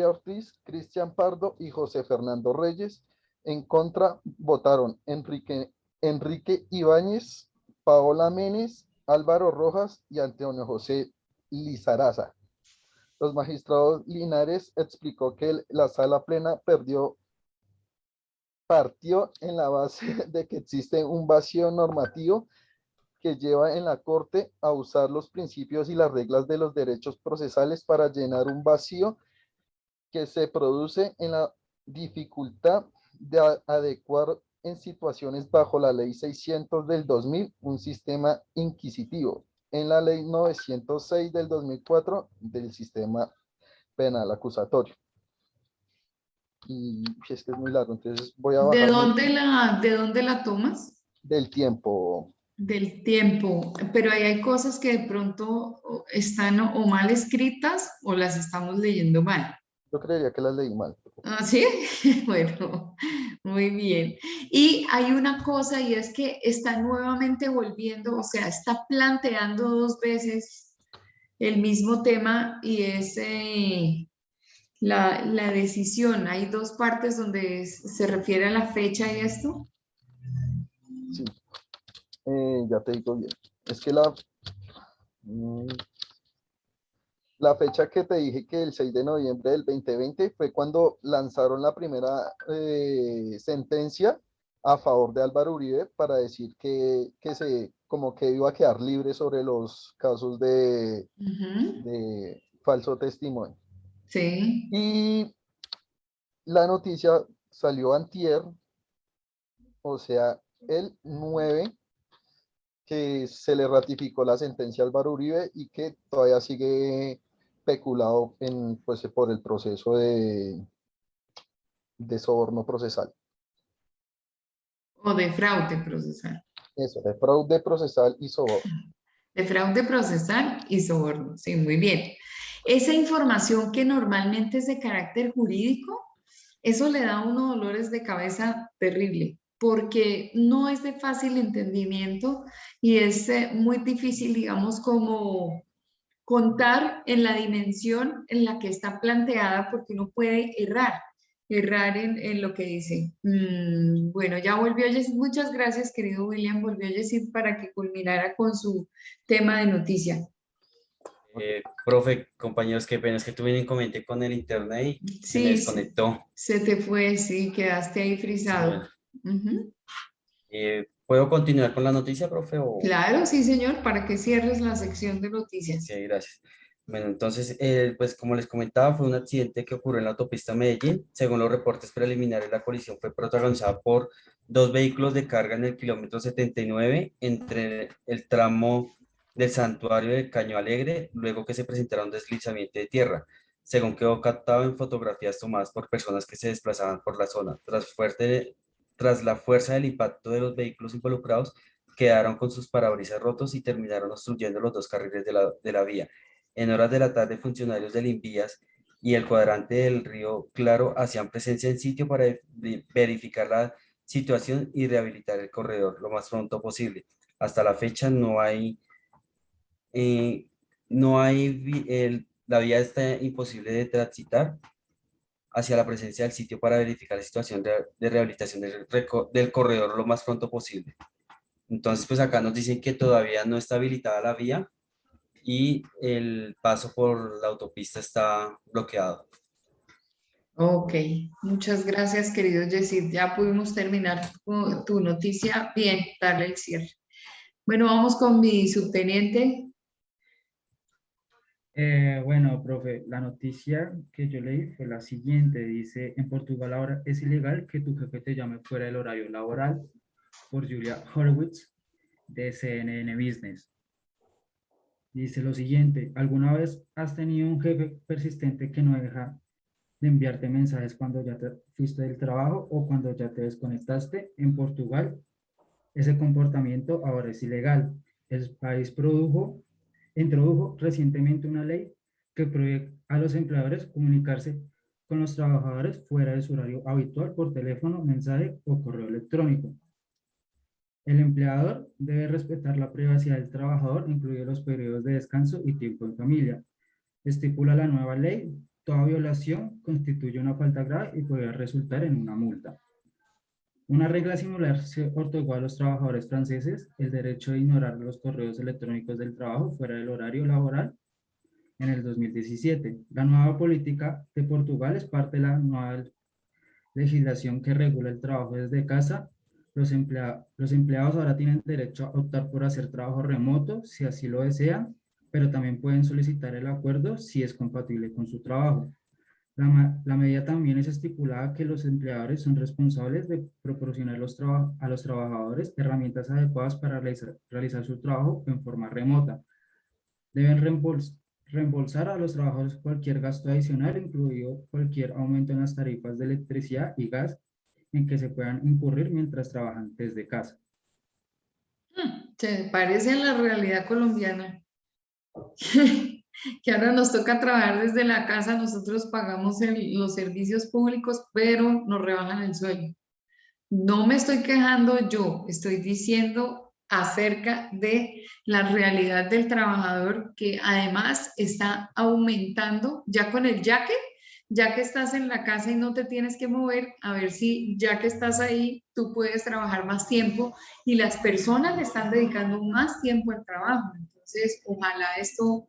Ortiz, Cristian Pardo y José Fernando Reyes. En contra votaron Enrique Ibáñez, Paola Menes, Álvaro Rojas y Antonio José Lizaraza. Los magistrados Linares explicó que la sala plena partió en la base de que existe un vacío normativo que lleva en la Corte a usar los principios y las reglas de los derechos procesales para llenar un vacío que se produce en la dificultad de adecuar en situaciones bajo la Ley 600 del 2000 un sistema inquisitivo, en la Ley 906 del 2004 del sistema penal acusatorio. Y es que es muy largo, entonces voy a bajar ¿De dónde la tomas? del tiempo. Del tiempo, pero ahí hay cosas que de pronto están o mal escritas o las estamos leyendo mal. Yo creería que las leí mal. ¿Ah, sí? Bueno, muy bien. Y hay una cosa y es que está nuevamente volviendo, o sea, está planteando 2 veces el mismo tema y es la decisión. Hay 2 partes donde se refiere a la fecha y esto. Sí, ya te digo bien. Es que la fecha que te dije que el 6 de noviembre del 2020 fue cuando lanzaron la primera sentencia a favor de Álvaro Uribe para decir que como que iba a quedar libre sobre los casos de falso testimonio. Sí. Y la noticia salió antier, o sea, el 9, que se le ratificó la sentencia a Álvaro Uribe y que todavía sigue peculado pues, por el proceso de soborno procesal. O de fraude procesal. Eso, de fraude procesal y soborno. De fraude procesal y soborno. Sí, muy bien. Esa información que normalmente es de carácter jurídico, eso le da a uno dolores de cabeza terrible, porque no es de fácil entendimiento y es muy difícil, digamos, como contar en la dimensión en la que está planteada, porque uno puede errar en lo que dice. Bueno, ya volvió Jessy. Muchas gracias, querido William. Volvió Jessy para que culminara con su tema de noticia. Profe, compañeros, qué pena, es que tuve un inconveniente con el internet y se me Sí, desconectó. se te fue, sí, quedaste ahí frisado. ¿Puedo continuar con la noticia, profe? Claro, sí, señor, para que cierres la sección de noticias. Ok, gracias. Bueno, entonces, pues como les comentaba, fue un accidente que ocurrió en la autopista Medellín. Según los reportes preliminares, la colisión fue protagonizada por dos vehículos de carga en el kilómetro 79 entre el tramo del Santuario de Caño Alegre, luego que se presentara un deslizamiento de tierra, según quedó captado en fotografías tomadas por personas que se desplazaban por la zona. Tras la fuerza del impacto de los vehículos involucrados, quedaron con sus parabrisas rotos y terminaron obstruyendo los dos carriles de la vía. En horas de la tarde, funcionarios del Invías y el cuadrante del Río Claro hacían presencia en sitio para verificar la situación y rehabilitar el corredor lo más pronto posible. Hasta la fecha la vía está imposible de transitar hacia la presencia del sitio para verificar la situación de rehabilitación del corredor lo más pronto posible. Entonces, pues acá nos dicen que todavía no está habilitada la vía y el paso por la autopista está bloqueado. Ok, muchas gracias, querido Yesid. Ya pudimos terminar con tu noticia. Bien, darle el cierre. Bueno, vamos con mi subteniente. Bueno, profe, la noticia que yo leí fue la siguiente. Dice, en Portugal ahora es ilegal que tu jefe te llame fuera del horario laboral, por Julia Horowitz, de CNN Business. Dice lo siguiente, ¿alguna vez has tenido un jefe persistente que no deja de enviarte mensajes cuando ya te fuiste del trabajo o cuando ya te desconectaste? En Portugal, ese comportamiento ahora es ilegal. El país introdujo recientemente una ley que prohíbe a los empleadores comunicarse con los trabajadores fuera de su horario habitual por teléfono, mensaje o correo electrónico. El empleador debe respetar la privacidad del trabajador, incluidos los periodos de descanso y tiempo en familia. Estipula la nueva ley, toda violación constituye una falta grave y puede resultar en una multa. Una regla similar se otorgó a los trabajadores franceses el derecho de ignorar los correos electrónicos del trabajo fuera del horario laboral en el 2017. La nueva política de Portugal es parte de la nueva legislación que regula el trabajo desde casa. Los empleados ahora tienen derecho a optar por hacer trabajo remoto si así lo desean, pero también pueden solicitar el acuerdo si es compatible con su trabajo. La medida también es estipulada que los empleadores son responsables de proporcionar a los trabajadores herramientas adecuadas para realizar su trabajo en forma remota. Deben reembolsar a los trabajadores cualquier gasto adicional, incluido cualquier aumento en las tarifas de electricidad y gas en que se puedan incurrir mientras trabajan desde casa. Se parece a la realidad colombiana. Que ahora nos toca trabajar desde la casa, nosotros pagamos los servicios públicos, pero nos rebajan el sueldo. No me estoy quejando yo, estoy diciendo acerca de la realidad del trabajador que además está aumentando ya con el ya que estás en la casa y no te tienes que mover, a ver si ya que estás ahí tú puedes trabajar más tiempo y las personas le están dedicando más tiempo al trabajo. Entonces, ojalá esto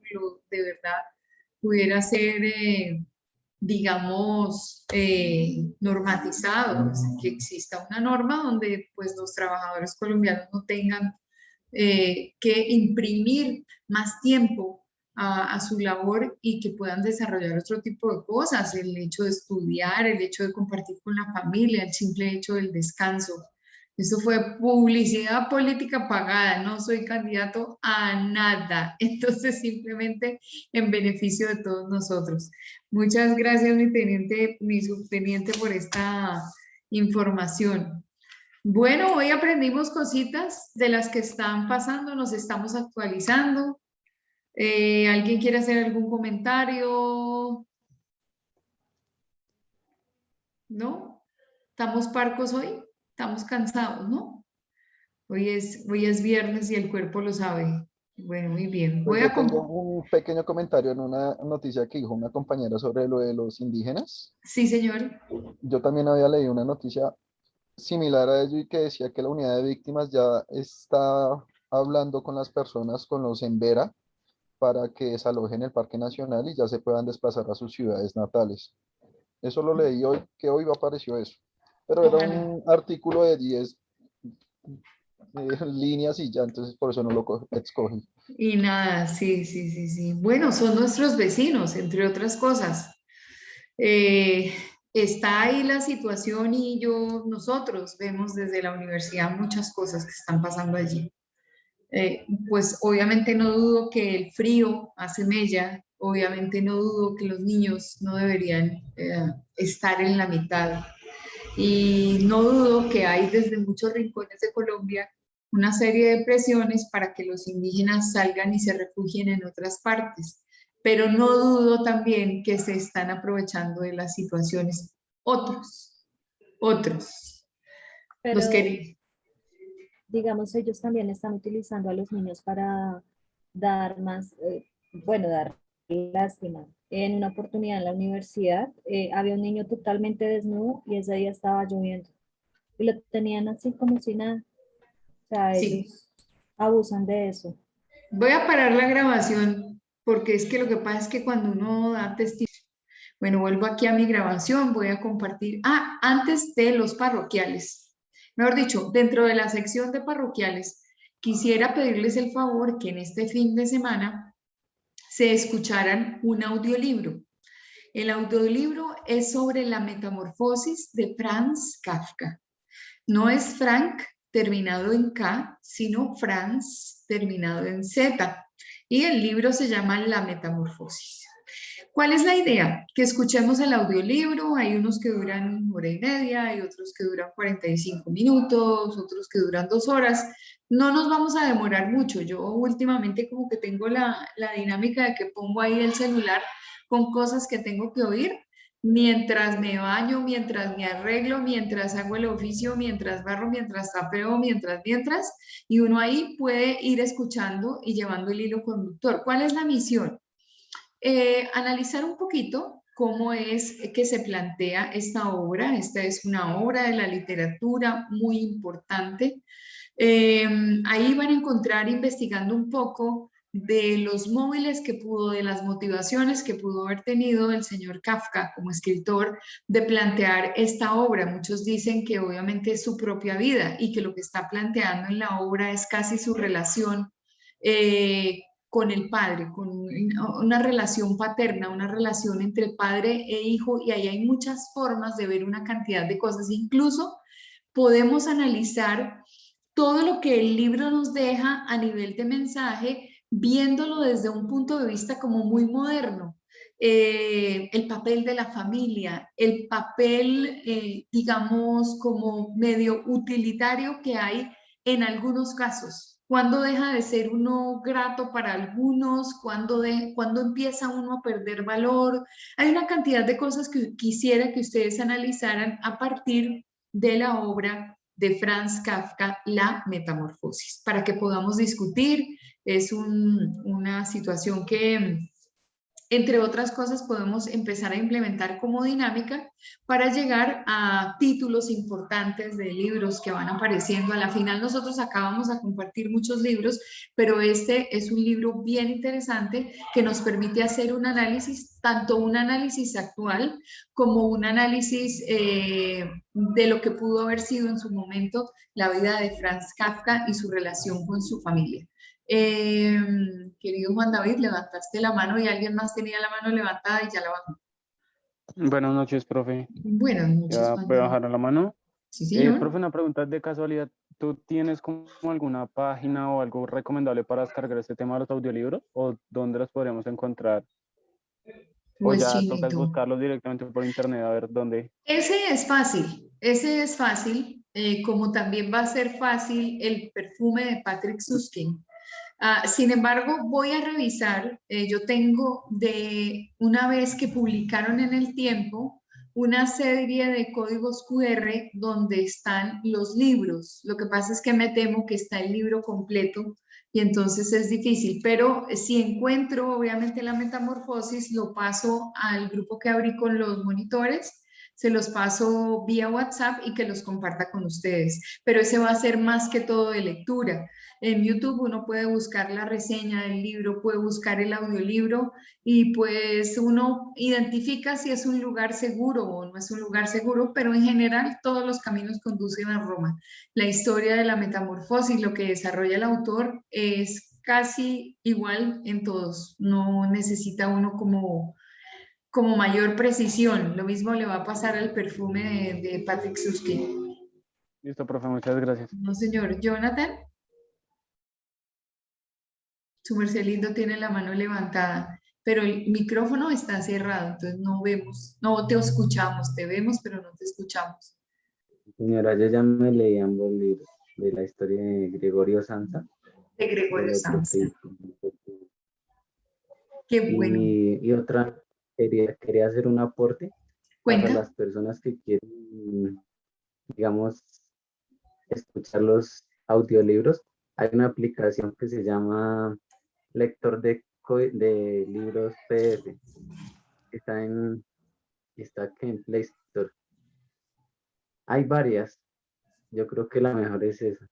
de verdad pudiera ser, digamos, normatizado, que exista una norma donde pues los trabajadores colombianos no tengan que imprimir más tiempo a su labor y que puedan desarrollar otro tipo de cosas, el hecho de estudiar, el hecho de compartir con la familia, el simple hecho del descanso. Eso fue publicidad política pagada, no soy candidato a nada, entonces simplemente en beneficio de todos nosotros. Muchas gracias, mi subteniente, por esta información. Bueno, hoy aprendimos cositas de las que están pasando, nos estamos actualizando. ¿Alguien quiere hacer algún comentario? ¿No? ¿Estamos parcos hoy? ¿Estamos cansados, no? Hoy es viernes y el cuerpo lo sabe. Bueno, muy bien. Pues yo tengo un pequeño comentario en una noticia que dijo una compañera sobre lo de los indígenas. Sí, señor. Yo también había leído una noticia similar a ello y que decía que la unidad de víctimas ya está hablando con las personas, con los Embera, para que desalojen el Parque Nacional y ya se puedan desplazar a sus ciudades natales. Eso lo leí hoy, que hoy apareció eso. Pero era un artículo de 10 líneas y ya, entonces por eso no lo escogí. Y nada, sí, sí, sí, sí. Bueno, son nuestros vecinos, entre otras cosas. Está ahí la situación y nosotros vemos desde la universidad muchas cosas que están pasando allí. Pues obviamente no dudo que el frío hace mella, obviamente no dudo que los niños no deberían estar en la mitad y no dudo que hay desde muchos rincones de Colombia una serie de presiones para que los indígenas salgan y se refugien en otras partes, pero no dudo también que se están aprovechando de las situaciones otros. Pero, Los que digamos, ellos también están utilizando a los niños para dar más, dar lástima. En una oportunidad en la universidad había un niño totalmente desnudo y ese día estaba lloviendo. Y lo tenían así como si nada. O sea, ellos abusan de eso. Voy a parar la grabación porque es que lo que pasa es que cuando uno da testimonio, bueno, vuelvo aquí a mi grabación, voy a compartir, antes de los parroquiales, mejor dicho, dentro de la sección de parroquiales, quisiera pedirles el favor que en este fin de semana se escucharan un audiolibro. El audiolibro es sobre la metamorfosis de Franz Kafka. No es Frank terminado en K, sino Franz terminado en Z. Y el libro se llama La Metamorfosis. ¿Cuál es la idea? Que escuchemos el audiolibro. Hay unos que duran 1 hora y media, hay otros que duran 45 minutos, otros que duran 2 horas. No nos vamos a demorar mucho. Yo últimamente como que tengo la dinámica de que pongo ahí el celular con cosas que tengo que oír mientras me baño, mientras me arreglo, mientras hago el oficio, mientras barro, mientras tapeo, mientras, y uno ahí puede ir escuchando y llevando el hilo conductor. ¿Cuál es la misión? Analizar un poquito cómo es que se plantea esta obra. Esta es una obra de la literatura muy importante. Ahí van a encontrar investigando un poco de los móviles que pudo, de las motivaciones que pudo haber tenido el señor Kafka como escritor de plantear esta obra. Muchos dicen que obviamente es su propia vida y que lo que está planteando en la obra es casi su relación con el padre, con una relación paterna, una relación entre padre e hijo, y ahí hay muchas formas de ver una cantidad de cosas. Incluso podemos analizar todo lo que el libro nos deja a nivel de mensaje, viéndolo desde un punto de vista como muy moderno. El papel de la familia, el papel, digamos, como medio utilitario que hay en algunos casos. ¿Cuándo deja de ser uno grato para algunos? ¿Cuándo empieza uno a perder valor? Hay una cantidad de cosas que quisiera que ustedes analizaran a partir de la obra de Franz Kafka, La Metamorfosis, para que podamos discutir. Es una situación que, entre otras cosas, podemos empezar a implementar como dinámica para llegar a títulos importantes de libros que van apareciendo. A la final nosotros acabamos a compartir muchos libros, pero este es un libro bien interesante que nos permite hacer un análisis, tanto un análisis actual como un análisis de lo que pudo haber sido en su momento la vida de Franz Kafka y su relación con su familia. Querido Juan David, levantaste la mano y alguien más tenía la mano levantada y ya la bajó. Buenas noches, profe. Buenas noches, Ya Juan voy a David. bajar la mano. Sí, señor. Profe, una pregunta de casualidad. ¿Tú tienes como alguna página o algo recomendable para descargar este tema de los audiolibros? ¿O dónde los podríamos encontrar? Pues, ¿O ya Chinito, tocas buscarlos directamente por internet a ver dónde? Ese es fácil. como también va a ser fácil el perfume de Patrick Süskind. Sin embargo, voy a revisar, yo tengo de una vez que publicaron en El Tiempo una serie de códigos QR donde están los libros. Lo que pasa es que me temo que está el libro completo y entonces es difícil, pero si encuentro obviamente la metamorfosis, lo paso al grupo que abrí con los monitores, se los paso vía WhatsApp y que los comparta con ustedes, pero ese va a ser más que todo de lectura. En YouTube uno puede buscar la reseña del libro, puede buscar el audiolibro y pues uno identifica si es un lugar seguro o no es un lugar seguro, pero en general todos los caminos conducen a Roma. La historia de la metamorfosis, lo que desarrolla el autor es casi igual en todos, no necesita uno como mayor precisión. Lo mismo le va a pasar al perfume de Patrick Süskind. Listo, profe, muchas gracias. No, señor. Jonathan. Su merced lindo tiene la mano levantada, pero el micrófono está cerrado, entonces no vemos, no te escuchamos, te vemos, pero no te escuchamos. Señora, yo ya me leí ambos libros de la historia de Gregorio Samsa. De Gregorio Samsa. Qué bueno. Y otra, quería hacer un aporte. ¿Cuenta? Para las personas que quieren, digamos, escuchar los audiolibros. Hay una aplicación que se llama Lector de libros PDF. Está aquí en Play Store. Hay varias. Yo creo que la mejor es esa.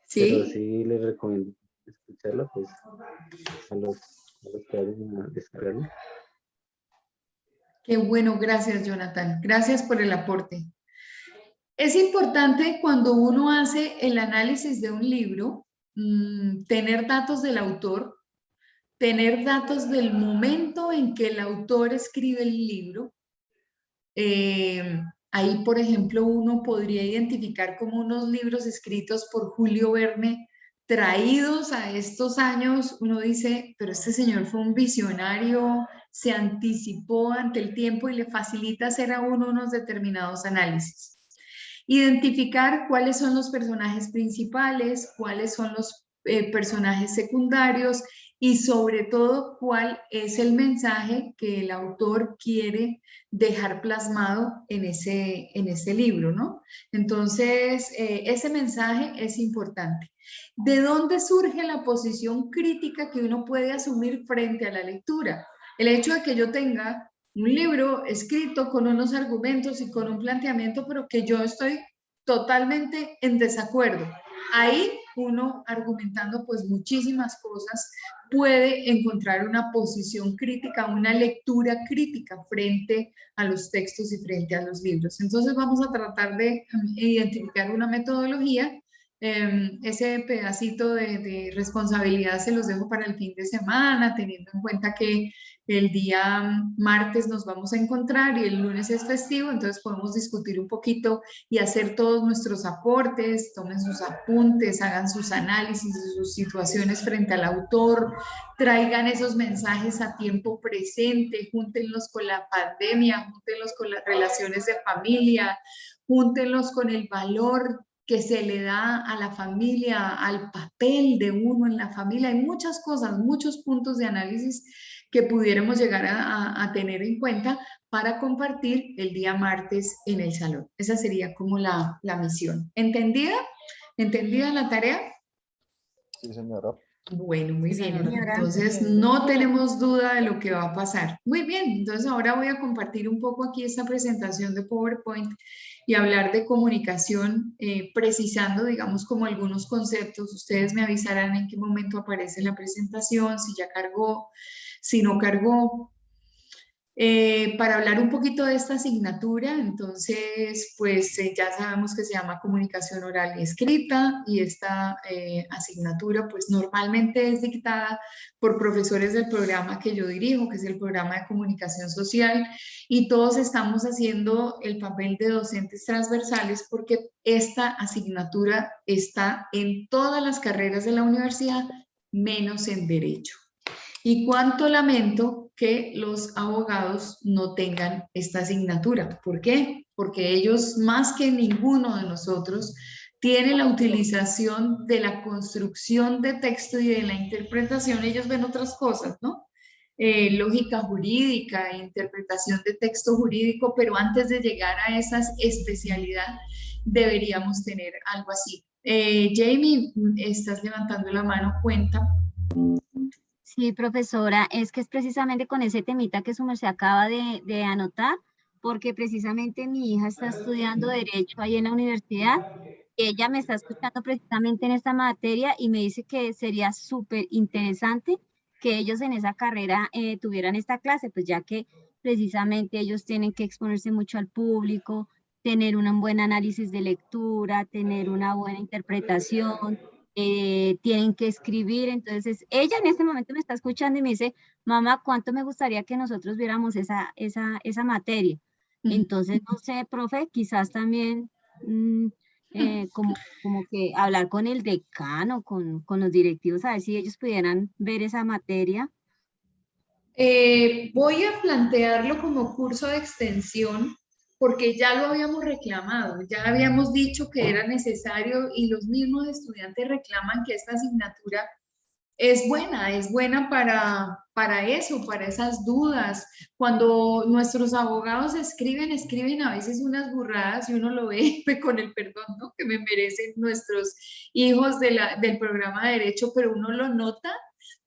¿Sí? Pero sí les recomiendo escucharlo, pues, a los que vayan a descargarlo. Qué bueno, gracias, Jonathan. Gracias por el aporte. Es importante cuando uno hace el análisis de un libro, tener datos del autor, tener datos del momento en que el autor escribe el libro. Ahí, por ejemplo, uno podría identificar como unos libros escritos por Julio Verne, traídos a estos años. Uno dice, pero este señor fue un visionario, se anticipó ante el tiempo y le facilita hacer a uno unos determinados análisis. Identificar cuáles son los personajes principales, cuáles son los personajes secundarios y sobre todo cuál es el mensaje que el autor quiere dejar plasmado en ese libro, ¿no? Entonces, ese mensaje es importante. ¿De dónde surge la posición crítica que uno puede asumir frente a la lectura? El hecho de que yo tenga un libro escrito con unos argumentos y con un planteamiento, pero que yo estoy totalmente en desacuerdo. Ahí uno, argumentando pues muchísimas cosas, puede encontrar una posición crítica, una lectura crítica frente a los textos y frente a los libros. Entonces vamos a tratar de identificar una metodología. Ese pedacito de responsabilidad se los dejo para el fin de semana, teniendo en cuenta que el día martes nos vamos a encontrar y el lunes es festivo, entonces podemos discutir un poquito y hacer todos nuestros aportes, tomen sus apuntes, hagan sus análisis de sus situaciones frente al autor, traigan esos mensajes a tiempo presente, júntenlos con la pandemia, júntenlos con las relaciones de familia, júntenlos con el valor que se le da a la familia, al papel de uno en la familia. Hay muchas cosas, muchos puntos de análisis que pudiéramos llegar a tener en cuenta para compartir el día martes en el salón. Esa sería como la misión. ¿Entendida? ¿Entendida la tarea? Sí, señora. Bueno, muy bien. Señora. Entonces, no tenemos duda de lo que va a pasar. Muy bien, entonces ahora voy a compartir un poco aquí esta presentación de PowerPoint y hablar de comunicación, precisando, digamos, como algunos conceptos. Ustedes me avisarán en qué momento aparece la presentación, si ya cargó, si no cargó. Para hablar un poquito de esta asignatura, entonces, pues ya sabemos que se llama comunicación oral y escrita, y esta asignatura, pues normalmente es dictada por profesores del programa que yo dirijo, que es el programa de comunicación social, y todos estamos haciendo el papel de docentes transversales porque esta asignatura está en todas las carreras de la universidad, menos en derecho. Y cuánto lamento que los abogados no tengan esta asignatura. ¿Por qué? Porque ellos, más que ninguno de nosotros, tienen la utilización de la construcción de texto y de la interpretación. Ellos ven otras cosas, ¿no? Lógica jurídica, interpretación de texto jurídico, pero antes de llegar a esa especialidad deberíamos tener algo así. Jamie, estás levantando la mano, cuenta. Sí, profesora, es que es precisamente con ese temita que su merced acaba de anotar, porque precisamente mi hija está estudiando Derecho ahí en la universidad. Ella me está escuchando precisamente en esta materia y me dice que sería súper interesante que ellos en esa carrera tuvieran esta clase, pues ya que precisamente ellos tienen que exponerse mucho al público, tener un buen análisis de lectura, tener una buena interpretación, tienen que escribir. Entonces ella en este momento me está escuchando y me dice, mamá, ¿cuánto me gustaría que nosotros viéramos esa materia? Entonces, no sé, profe, quizás también como que hablar con el decano, con los directivos, a ver si ellos pudieran ver esa materia. Voy a plantearlo como curso de extensión porque ya lo habíamos reclamado, ya habíamos dicho que era necesario y los mismos estudiantes reclaman que esta asignatura es buena para eso, para esas dudas. Cuando nuestros abogados escriben a veces unas burradas y uno lo ve con el perdón, ¿no?, que me merecen nuestros hijos del programa de Derecho, pero uno lo nota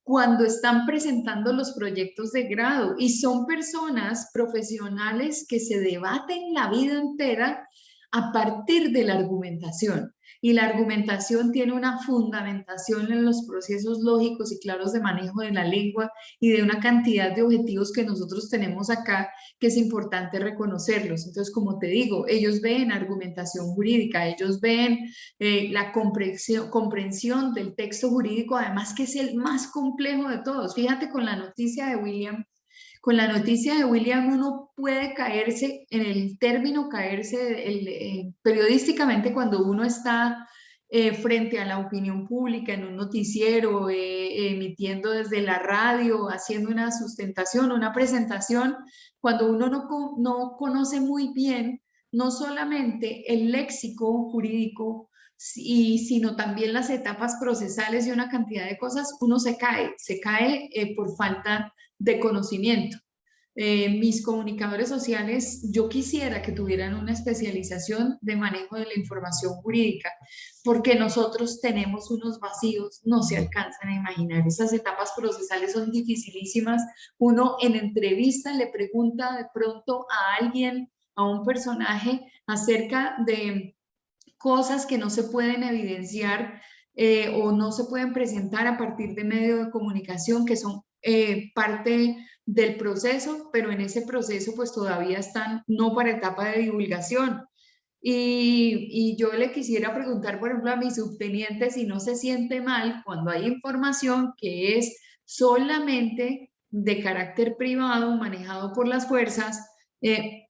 cuando están presentando los proyectos de grado y son personas profesionales que se debaten la vida entera a partir de la argumentación. Y la argumentación tiene una fundamentación en los procesos lógicos y claros de manejo de la lengua y de una cantidad de objetivos que nosotros tenemos acá que es importante reconocerlos. Entonces, como te digo, ellos ven argumentación jurídica, ellos ven la comprensión del texto jurídico, además que es el más complejo de todos. Fíjate con la noticia de William. Con la noticia de William uno puede caerse, en el término caerse periodísticamente cuando uno está frente a la opinión pública en un noticiero, emitiendo desde la radio, haciendo una sustentación, una presentación, cuando uno no conoce muy bien no solamente el léxico jurídico, sino también las etapas procesales y una cantidad de cosas, uno se cae por falta de conocimiento. Mis comunicadores sociales, yo quisiera que tuvieran una especialización de manejo de la información jurídica, porque nosotros tenemos unos vacíos, no se alcanzan a imaginar. Esas etapas procesales son dificilísimas. Uno en entrevista le pregunta de pronto a alguien, a un personaje, acerca de cosas que no se pueden evidenciar o no se pueden presentar a partir de medios de comunicación que son parte del proceso, pero en ese proceso pues todavía están no para etapa de divulgación. Y yo le quisiera preguntar, por ejemplo, a mi subteniente si no se siente mal cuando hay información que es solamente de carácter privado, manejado por las fuerzas,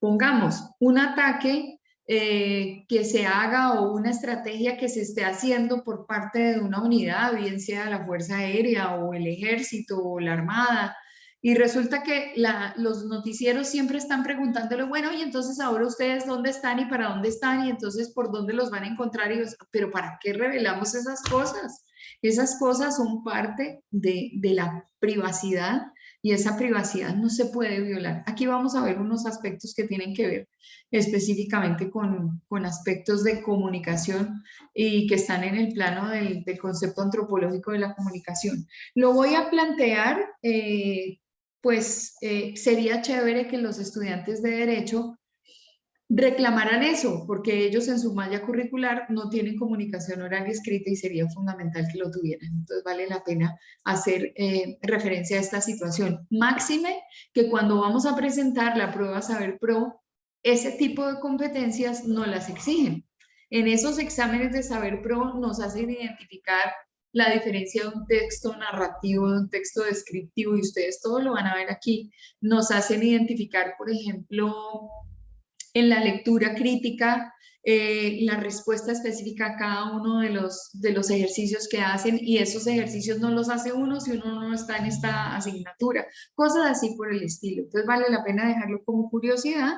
pongamos un ataque que se haga o una estrategia que se esté haciendo por parte de una unidad, bien sea la Fuerza Aérea o el Ejército o la Armada, y resulta que los noticieros siempre están preguntándole, bueno, y entonces ahora ustedes dónde están y para dónde están y entonces por dónde los van a encontrar, pero ¿para qué revelamos esas cosas? Esas cosas son parte de la privacidad y esa privacidad no se puede violar. Aquí vamos a ver unos aspectos que tienen que ver específicamente con aspectos de comunicación y que están en el plano del concepto antropológico de la comunicación. Lo voy a plantear, sería chévere que los estudiantes de Derecho reclamaran eso, porque ellos en su malla curricular no tienen comunicación oral y escrita y sería fundamental que lo tuvieran. Entonces vale la pena hacer referencia a esta situación. Máxime que cuando vamos a presentar la prueba Saber Pro, ese tipo de competencias no las exigen. En esos exámenes de Saber Pro nos hacen identificar la diferencia de un texto narrativo, de un texto descriptivo, y ustedes todo lo van a ver aquí. Nos hacen identificar, por ejemplo, en la lectura crítica, la respuesta específica a cada uno de los ejercicios que hacen, y esos ejercicios no los hace uno si uno no está en esta asignatura, cosas así por el estilo. Entonces vale la pena dejarlo como curiosidad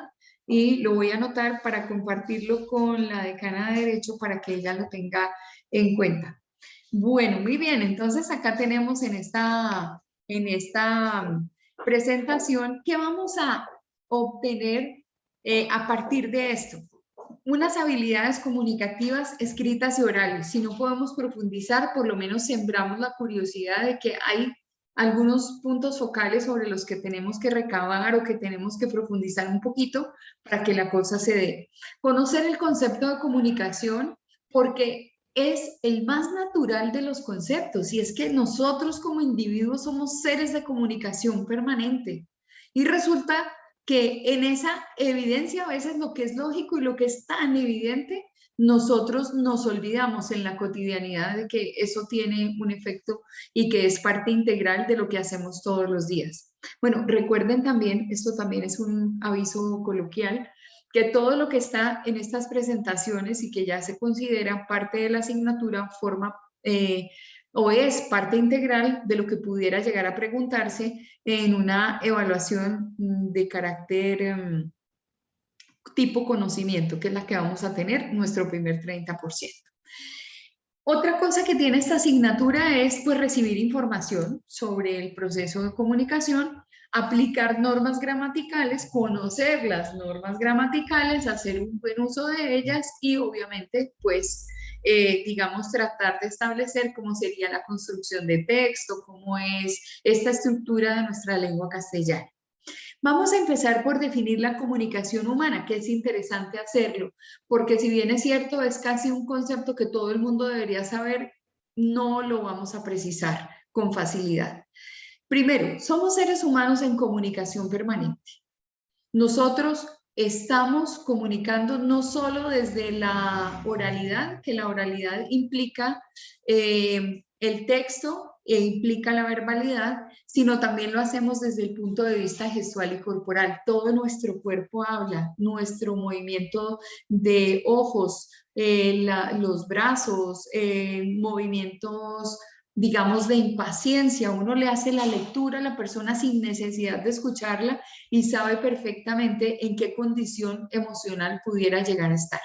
y lo voy a anotar para compartirlo con la decana de Derecho para que ella lo tenga en cuenta. Bueno, muy bien, entonces acá tenemos en esta presentación que vamos a obtener a partir de esto. Unas habilidades comunicativas escritas y orales. Si no podemos profundizar, por lo menos sembramos la curiosidad de que hay algunos puntos focales sobre los que tenemos que recabar o que tenemos que profundizar un poquito para que la cosa se dé. Conocer el concepto de comunicación, porque es el más natural de los conceptos, y es que nosotros como individuos somos seres de comunicación permanente, y resulta que en esa evidencia a veces lo que es lógico y lo que es tan evidente, nosotros nos olvidamos en la cotidianidad de que eso tiene un efecto y que es parte integral de lo que hacemos todos los días. Bueno, recuerden también, esto también es un aviso coloquial, que todo lo que está en estas presentaciones y que ya se considera parte de la asignatura forma o es parte integral de lo que pudiera llegar a preguntarse en una evaluación de carácter tipo conocimiento, que es la que vamos a tener nuestro primer 30%. Otra cosa que tiene esta asignatura es pues recibir información sobre el proceso de comunicación, aplicar normas gramaticales, conocer las normas gramaticales, hacer un buen uso de ellas y obviamente pues digamos tratar de establecer cómo sería la construcción de texto, cómo es esta estructura de nuestra lengua castellana. Vamos a empezar por definir la comunicación humana, que es interesante hacerlo, porque si bien es cierto, es casi un concepto que todo el mundo debería saber, no lo vamos a precisar con facilidad. Primero, somos seres humanos en comunicación permanente. Nosotros estamos comunicando no solo desde la oralidad, que la oralidad implica el texto e implica la verbalidad, sino también lo hacemos desde el punto de vista gestual y corporal. Todo nuestro cuerpo habla, nuestro movimiento de ojos, los brazos, movimientos, digamos, de impaciencia. Uno le hace la lectura a la persona sin necesidad de escucharla y sabe perfectamente en qué condición emocional pudiera llegar a estar.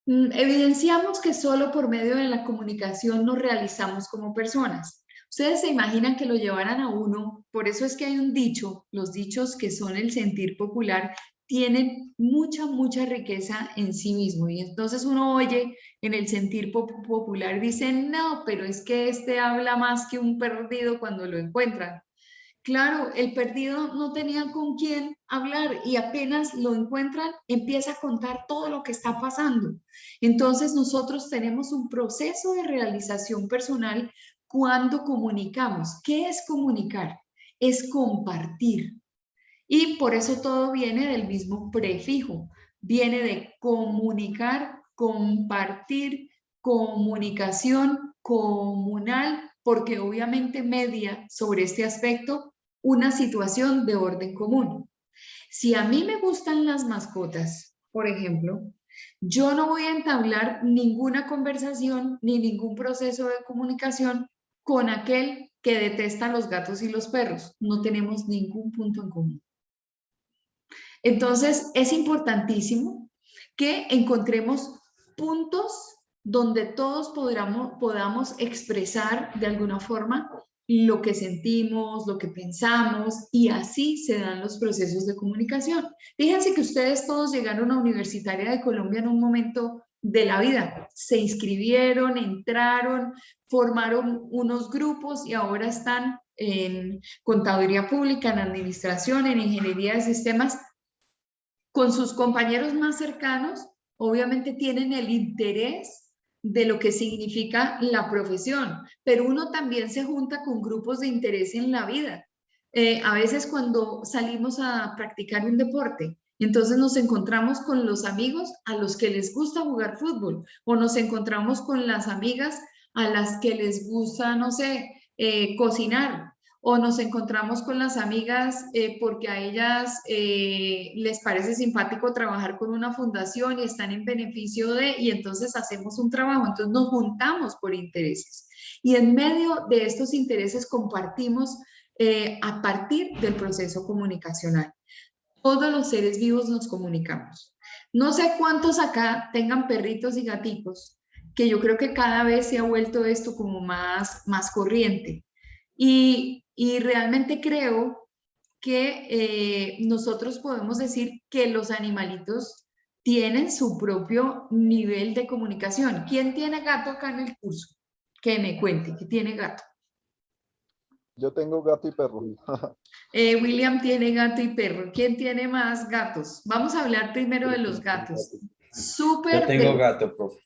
Evidenciamos que solo por medio de la comunicación nos realizamos como personas. Ustedes se imaginan que lo llevaran a uno, por eso es que hay un dicho, los dichos que son el sentir popular, tienen mucha riqueza en sí mismo, y entonces uno oye en el sentir popular, dicen, no, pero es que este habla más que un perdido cuando lo encuentran. Claro, el perdido no tenía con quién hablar y apenas lo encuentran, empieza a contar todo lo que está pasando. Entonces nosotros tenemos un proceso de realización personal cuando comunicamos. ¿Qué es comunicar? Es compartir. Y por eso todo viene del mismo prefijo. Viene de comunicar, compartir, comunicación, comunal, porque obviamente media sobre este aspecto una situación de orden común. Si a mí me gustan las mascotas, por ejemplo, yo no voy a entablar ninguna conversación ni ningún proceso de comunicación con aquel que detesta los gatos y los perros. No tenemos ningún punto en común. Entonces, es importantísimo que encontremos puntos donde todos podamos expresar de alguna forma lo que sentimos, lo que pensamos, y así se dan los procesos de comunicación. Fíjense que ustedes todos llegaron a Universitaria de Colombia en un momento de la vida. Se inscribieron, entraron, formaron unos grupos y ahora están en contaduría pública, en administración, en ingeniería de sistemas, con sus compañeros más cercanos. Obviamente tienen el interés de lo que significa la profesión, pero uno también se junta con grupos de interés en la vida. A veces cuando salimos a practicar un deporte, entonces nos encontramos con los amigos a los que les gusta jugar fútbol, o nos encontramos con las amigas a las que les gusta, no sé, cocinar, o nos encontramos con las amigas porque a ellas les parece simpático trabajar con una fundación y están en beneficio de, y entonces hacemos un trabajo, entonces nos juntamos por intereses. Y en medio de estos intereses compartimos a partir del proceso comunicacional. Todos los seres vivos nos comunicamos. No sé cuántos acá tengan perritos y gaticos, que yo creo que cada vez se ha vuelto esto como más corriente. Y realmente creo que nosotros podemos decir que los animalitos tienen su propio nivel de comunicación. ¿Quién tiene gato acá en el curso? Que me cuente, ¿que tiene gato? Yo tengo gato y perro. William tiene gato y perro. ¿Quién tiene más gatos? Vamos a hablar primero de los gatos. Súper. Yo tengo gato, profe.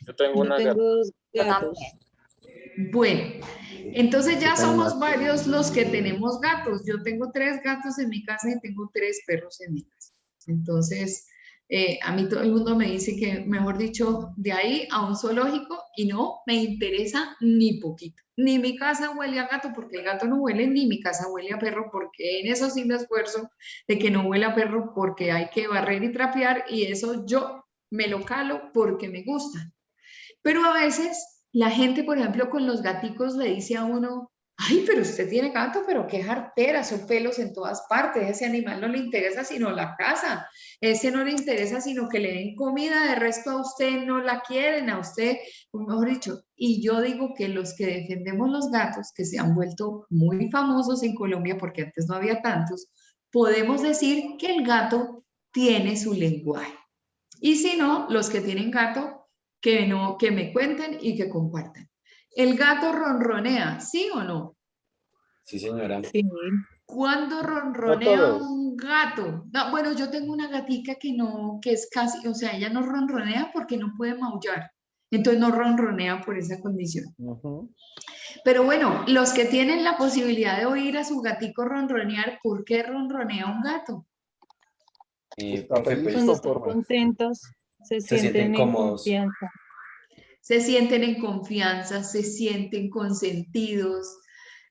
Yo tengo una gata. Dos gatos. Bueno, entonces ya somos varios los que tenemos gatos. Yo tengo 3 gatos en mi casa y tengo 3 perros en mi casa. Entonces, a mí todo el mundo me dice que, mejor dicho, de ahí a un zoológico, y no me interesa ni poquito. Ni mi casa huele a gato porque el gato no huele, ni mi casa huele a perro porque en eso sí me esfuerzo de que no huela a perro porque hay que barrer y trapear y eso yo me lo calo porque me gusta. Pero a veces la gente, por ejemplo, con los gaticos le dice a uno, ay, pero usted tiene gato, pero qué jartera, son pelos en todas partes, ese animal no le interesa sino la casa, ese no le interesa sino que le den comida, de resto a usted no la quieren, a usted, mejor dicho. Y yo digo que los que defendemos los gatos, que se han vuelto muy famosos en Colombia, porque antes no había tantos, podemos decir que el gato tiene su lenguaje. Y si no, los que tienen gato, que me cuenten y que compartan. ¿El gato ronronea, sí o no? Sí, señora. Sí. ¿Cuándo ronronea un gato? No, bueno, yo tengo una gatica que es casi, o sea, ella no ronronea porque no puede maullar. Entonces no ronronea por esa condición. Pero bueno, los que tienen la posibilidad de oír a su gatico ronronear, ¿por qué ronronea un gato? Profe, pues, Cuando están contentos, se sienten en cómodos. confianza. Se sienten en confianza, se sienten consentidos.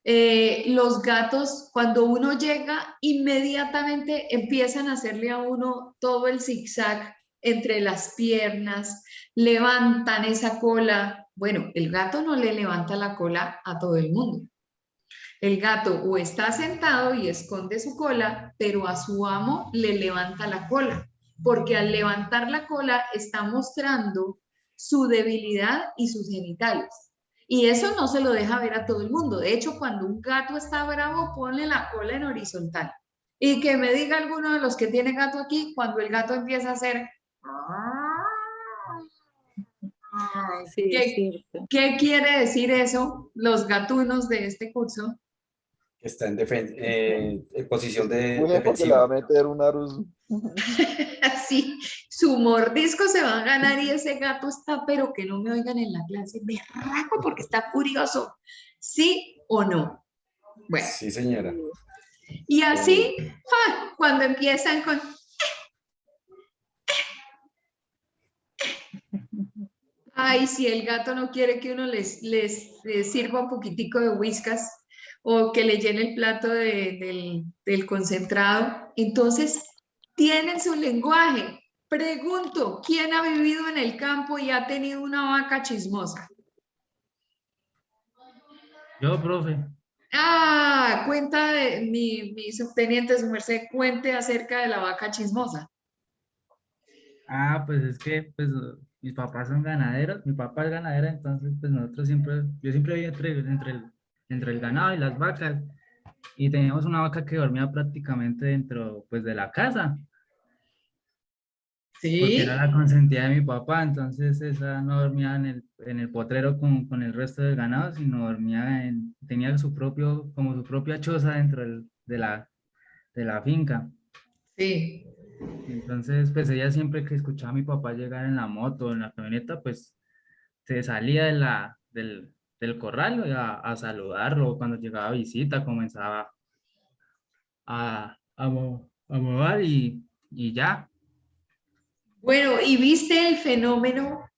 Los gatos, cuando uno llega, inmediatamente empiezan a hacerle a uno todo el zigzag entre las piernas, levantan esa cola. Bueno, el gato no le levanta la cola a todo el mundo. El gato o está sentado y esconde su cola, pero a su amo le levanta la cola, porque al levantar la cola está mostrando su debilidad y sus genitales. Y eso no se lo deja ver a todo el mundo. De hecho, cuando un gato está bravo, ponle la cola en horizontal. Y que me diga alguno de los que tiene gato aquí, cuando el gato empieza a hacer... Sí, es cierto. ¿Qué quiere decir eso? Los gatunos de este curso. Está en posición de Muy bien, porque le va a meter un arus. Sí, su mordisco se va a ganar y ese gato está, pero que no me oigan en la clase, berraco porque está furioso. ¿Sí o no? Bueno. Sí, señora. Y así, cuando empiezan con... Ay, si el gato no quiere que uno les sirva un poquitico de whiskas o que le llene el plato del concentrado, entonces tienen su lenguaje. Pregunto, ¿quién ha vivido en el campo y ha tenido una vaca chismosa? Yo, profe. Cuenta de mi subteniente, su merced, cuente acerca de la vaca chismosa. Pues es que pues, mis papás son ganaderos, mi papá es ganadero, entonces pues yo siempre viví entre el ganado y las vacas, y teníamos una vaca que dormía prácticamente dentro pues de la casa. Sí. Porque era la consentida de mi papá, entonces esa no dormía en el potrero con el resto del ganado, sino tenía como su propia choza dentro de la finca. Sí. Entonces, pues ella siempre que escuchaba a mi papá llegar en la moto o en la camioneta, pues se salía del corral a saludarlo. Cuando llegaba a visita, comenzaba a mover y ya. Bueno, ¿y viste el fenómeno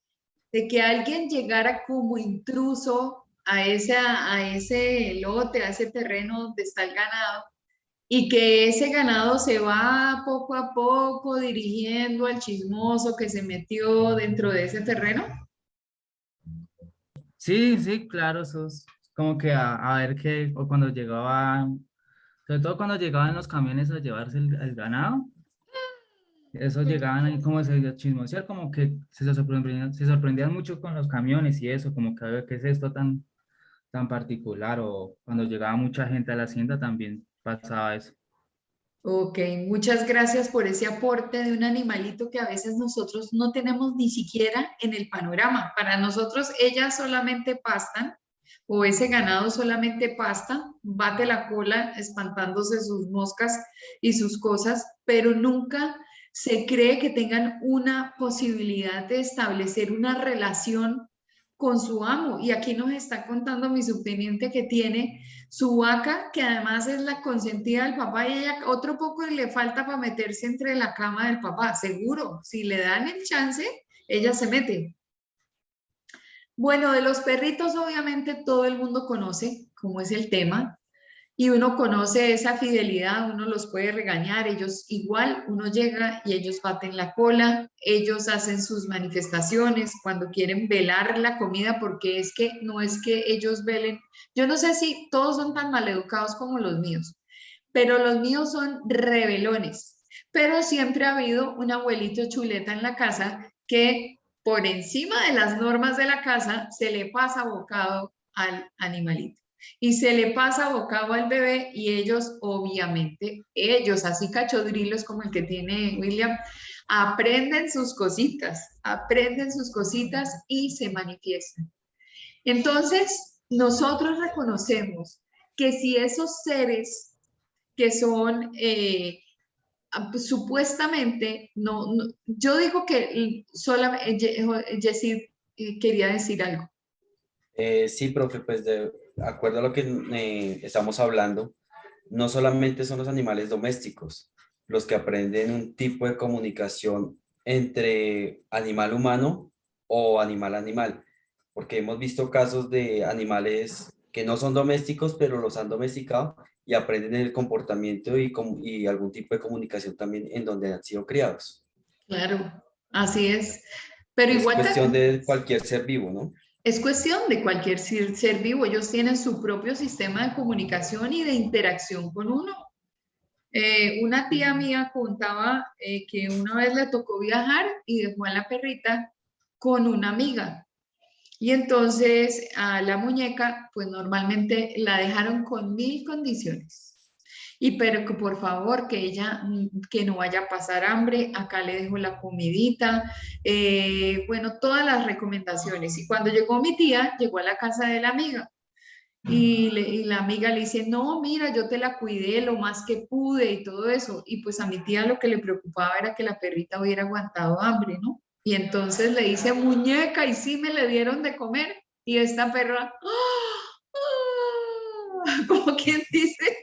de que alguien llegara como intruso a ese lote, a ese terreno donde está el ganado, y que ese ganado se va poco a poco dirigiendo al chismoso que se metió dentro de ese terreno? Sí, sí, claro, eso es como que a ver qué, o cuando llegaban, sobre todo cuando llegaban los camiones a llevarse el ganado, eso llegaban ahí como a chismosear, como que se sorprendían mucho con los camiones y eso, como que a ver qué es esto tan particular, o cuando llegaba mucha gente a la hacienda también pasaba eso. Ok, muchas gracias por ese aporte de un animalito que a veces nosotros no tenemos ni siquiera en el panorama. Para nosotros ellas solamente pastan, o ese ganado solamente pasta, bate la cola espantándose sus moscas y sus cosas, pero nunca se cree que tengan una posibilidad de establecer una relación con su amo. Y aquí nos está contando mi subteniente que tiene su vaca, que además es la consentida del papá, y ella otro poco le falta para meterse entre la cama del papá, seguro. Si le dan el chance, ella se mete. Bueno, de los perritos obviamente todo el mundo conoce cómo es el tema, y uno conoce esa fidelidad, uno los puede regañar, ellos igual, uno llega y ellos baten la cola, ellos hacen sus manifestaciones cuando quieren velar la comida, porque es que no es que ellos velen, yo no sé si todos son tan maleducados como los míos, pero los míos son rebelones, pero siempre ha habido un abuelito chuleta en la casa que por encima de las normas de la casa se le pasa bocado al animalito. Y se le pasa bocado al bebé, y ellos, obviamente, ellos, así cachodrilos como el que tiene William, aprenden sus cositas y se manifiestan. Entonces, nosotros reconocemos que si esos seres que son supuestamente, yo digo que solamente, Jessy quería decir algo. Sí, profe, pues de acuerdo a lo que estamos hablando, no solamente son los animales domésticos los que aprenden un tipo de comunicación entre animal humano o animal, porque hemos visto casos de animales que no son domésticos, pero los han domesticado y aprenden el comportamiento y algún tipo de comunicación también en donde han sido criados. Claro, así es. Pero Es igual cuestión de cualquier ser vivo, ¿no? es cuestión de cualquier ser vivo. Ellos tienen su propio sistema de comunicación y de interacción con uno. Una tía mía contaba que una vez le tocó viajar y dejó a la perrita con una amiga. Y entonces a la muñeca, pues normalmente la dejaron con 1000 condiciones. Pero que por favor, que ella, que no vaya a pasar hambre, acá le dejo la comidita, bueno, todas las recomendaciones. Y cuando llegó mi tía, llegó a la casa de la amiga. Y la amiga le dice, no, mira, yo te la cuidé lo más que pude y todo eso. Y pues a mi tía lo que le preocupaba era que la perrita hubiera aguantado hambre, ¿no? Y entonces le dice, muñeca, y sí me le dieron de comer. Y esta perra, como quien dice,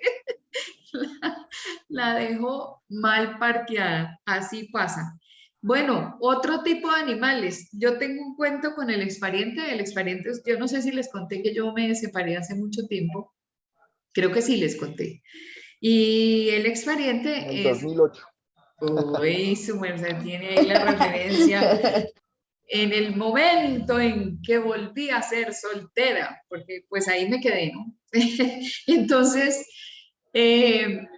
la dejó mal parqueada. Así pasa. Bueno, otro tipo de animales. Yo tengo un cuento con el expariente. El expariente, yo no sé si les conté que yo me separé hace mucho tiempo. Creo que sí les conté. Y el expariente En es... 2008. Uy, su merced tiene ahí la referencia. En el momento en que volví a ser soltera, porque pues ahí me quedé, ¿no? Entonces, el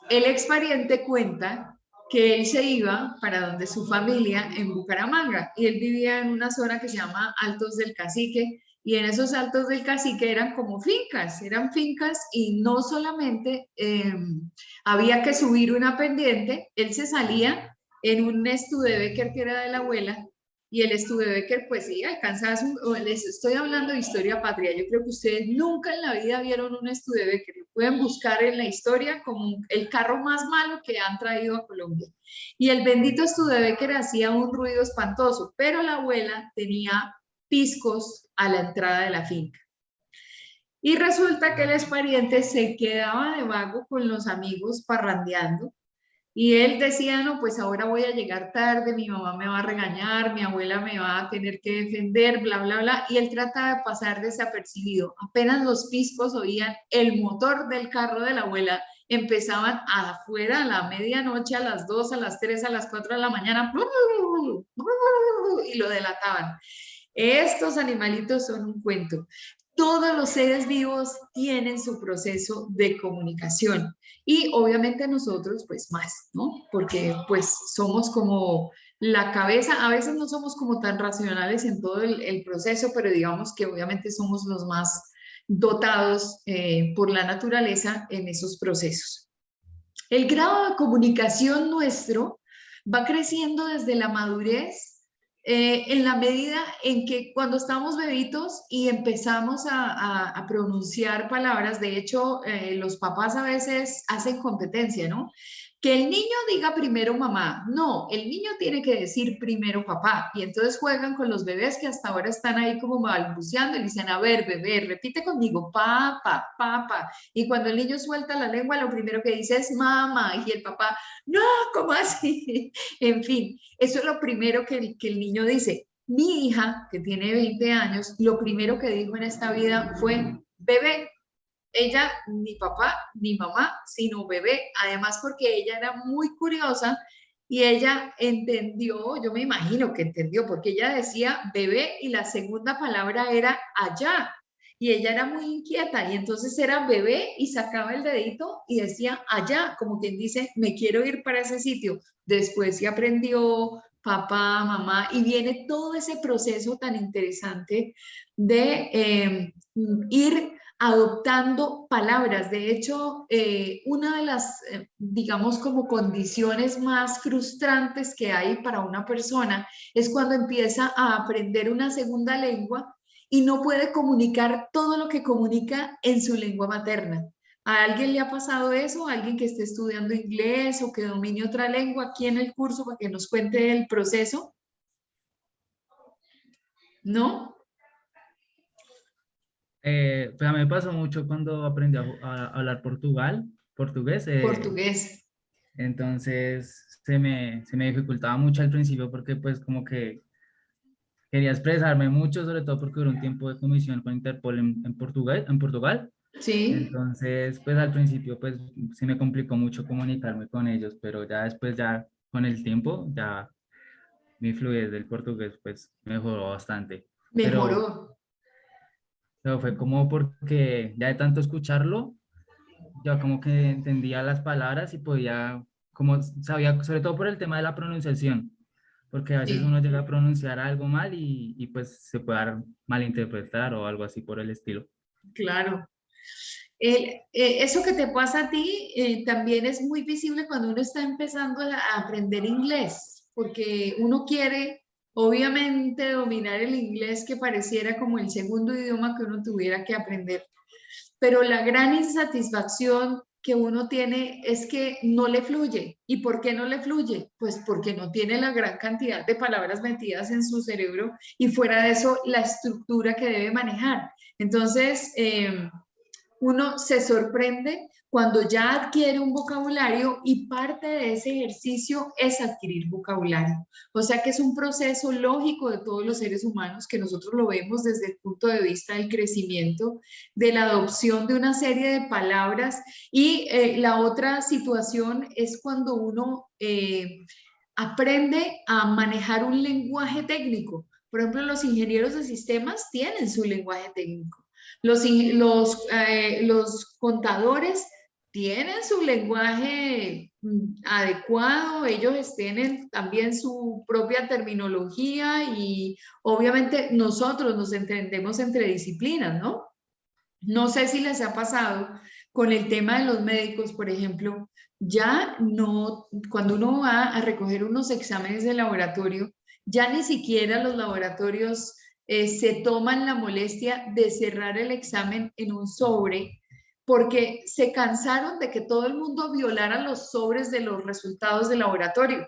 expariente cuenta que él se iba para donde su familia en Bucaramanga, y él vivía en una zona que se llama Altos del Cacique, y en esos Altos del Cacique eran como fincas, eran fincas, y no solamente había que subir una pendiente, él se salía en un Studebaker que era de la abuela, y el Studebaker pues sí, alcanzaba les estoy hablando de historia patria, yo creo que ustedes nunca en la vida vieron un Studebaker, lo pueden buscar en la historia como el carro más malo que han traído a Colombia. Y el bendito Studebaker hacía un ruido espantoso, pero la abuela tenía piscos a la entrada de la finca. Y resulta que el expariente se quedaba de vago con los amigos parrandeando, Y él decía, no, pues ahora voy a llegar tarde, mi mamá me va a regañar, mi abuela me va a tener que defender, bla, bla, bla. Y él trataba de pasar desapercibido. Apenas los piscos oían el motor del carro de la abuela, empezaban afuera a la medianoche, a las 2, a las 3, a las 4 de la mañana, y lo delataban. Estos animalitos son un cuento. Todos los seres vivos tienen su proceso de comunicación y obviamente nosotros pues más, ¿no? Porque pues somos como la cabeza, a veces no somos como tan racionales en todo el proceso, pero digamos que obviamente somos los más dotados por la naturaleza en esos procesos. El grado de comunicación nuestro va creciendo desde la madurez en la medida en que cuando estamos bebitos y empezamos a pronunciar palabras, de hecho, los papás a veces hacen competencia, ¿no? Que el niño diga primero mamá. No, el niño tiene que decir primero papá. Y entonces juegan con los bebés que hasta ahora están ahí como balbuceando y dicen, a ver, bebé, repite conmigo, papá, papá. Y cuando el niño suelta la lengua, lo primero que dice es mamá. Y el papá, no, ¿cómo así? En fin, eso es lo primero que el niño dice. Mi hija, que tiene 20 años, lo primero que dijo en esta vida fue bebé. Ella, ni papá, ni mamá, sino bebé. Además, porque ella era muy curiosa y ella entendió, yo me imagino que entendió, porque ella decía bebé y la segunda palabra era allá. Y ella era muy inquieta y entonces era bebé y sacaba el dedito y decía allá, como quien dice, me quiero ir para ese sitio. Después se aprendió papá, mamá, y viene todo ese proceso tan interesante de ir adoptando palabras. De hecho, una de las, digamos, como condiciones más frustrantes que hay para una persona es cuando empieza a aprender una segunda lengua y no puede comunicar todo lo que comunica en su lengua materna. ¿A alguien le ha pasado eso? ¿A alguien que esté estudiando inglés o que domine otra lengua aquí en el curso para que nos cuente el proceso? ¿No? Pues a mí me pasó mucho cuando aprendí a hablar portugués. Portugués. Entonces se me dificultaba mucho al principio porque pues como que quería expresarme mucho, sobre todo porque duró un tiempo de comisión con Interpol en Portugal. Sí. Entonces pues al principio pues sí me complicó mucho comunicarme con ellos, pero ya después ya con el tiempo ya mi fluidez del portugués pues mejoró bastante. Mejoró. Pero fue como porque ya de tanto escucharlo, yo como que entendía las palabras y podía, como sabía, sobre todo por el tema de la pronunciación, porque a veces Sí. uno llega a pronunciar algo mal y pues se puede dar malinterpretar o algo así por el estilo. Claro. Eso que te pasa a ti también es muy visible cuando uno está empezando a aprender inglés, porque uno quiere, obviamente, dominar el inglés que pareciera como el segundo idioma que uno tuviera que aprender. Pero la gran insatisfacción que uno tiene es que no le fluye. ¿Y por qué no le fluye? Pues porque no tiene la gran cantidad de palabras metidas en su cerebro y fuera de eso la estructura que debe manejar. Entonces, uno se sorprende cuando ya adquiere un vocabulario y parte de ese ejercicio es adquirir vocabulario. O sea que es un proceso lógico de todos los seres humanos que nosotros lo vemos desde el punto de vista del crecimiento, de la adopción de una serie de palabras y la otra situación es cuando uno aprende a manejar un lenguaje técnico. Por ejemplo, los ingenieros de sistemas tienen su lenguaje técnico. Los contadores tienen su lenguaje adecuado, ellos tienen también su propia terminología y obviamente nosotros nos entendemos entre disciplinas, ¿no? No sé si les ha pasado con el tema de los médicos, por ejemplo, ya no, cuando uno va a recoger unos exámenes de laboratorio, ya ni siquiera los laboratorios se toman la molestia de cerrar el examen en un sobre porque se cansaron de que todo el mundo violara los sobres de los resultados del laboratorio.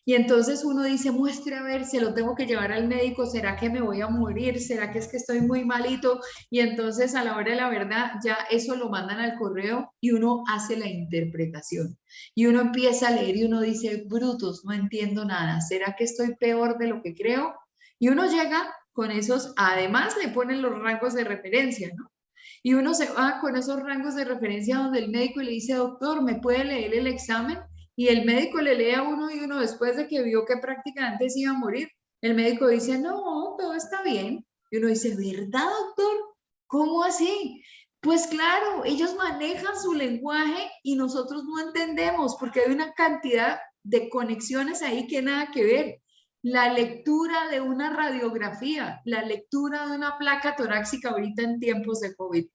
Y entonces uno dice, muestre a ver, se lo tengo que llevar al médico, ¿será que me voy a morir? ¿Será que es que estoy muy malito? Y entonces a la hora de la verdad ya eso lo mandan al correo y uno hace la interpretación. Y uno empieza a leer y uno dice, brutos, no entiendo nada, ¿será que estoy peor de lo que creo? Y uno llega con esos, además le ponen los rangos de referencia, ¿no? Y uno se va con esos rangos de referencia donde el médico le dice, doctor, ¿me puede leer el examen? Y el médico le lee a uno y uno después de que vio que prácticamente se iba a morir, el médico dice, no, todo está bien. Y uno dice, ¿verdad, doctor? ¿Cómo así? Pues claro, ellos manejan su lenguaje y nosotros no entendemos porque hay una cantidad de conexiones ahí que nada que ver. La lectura de una radiografía, la lectura de una placa torácica ahorita en tiempos de COVID,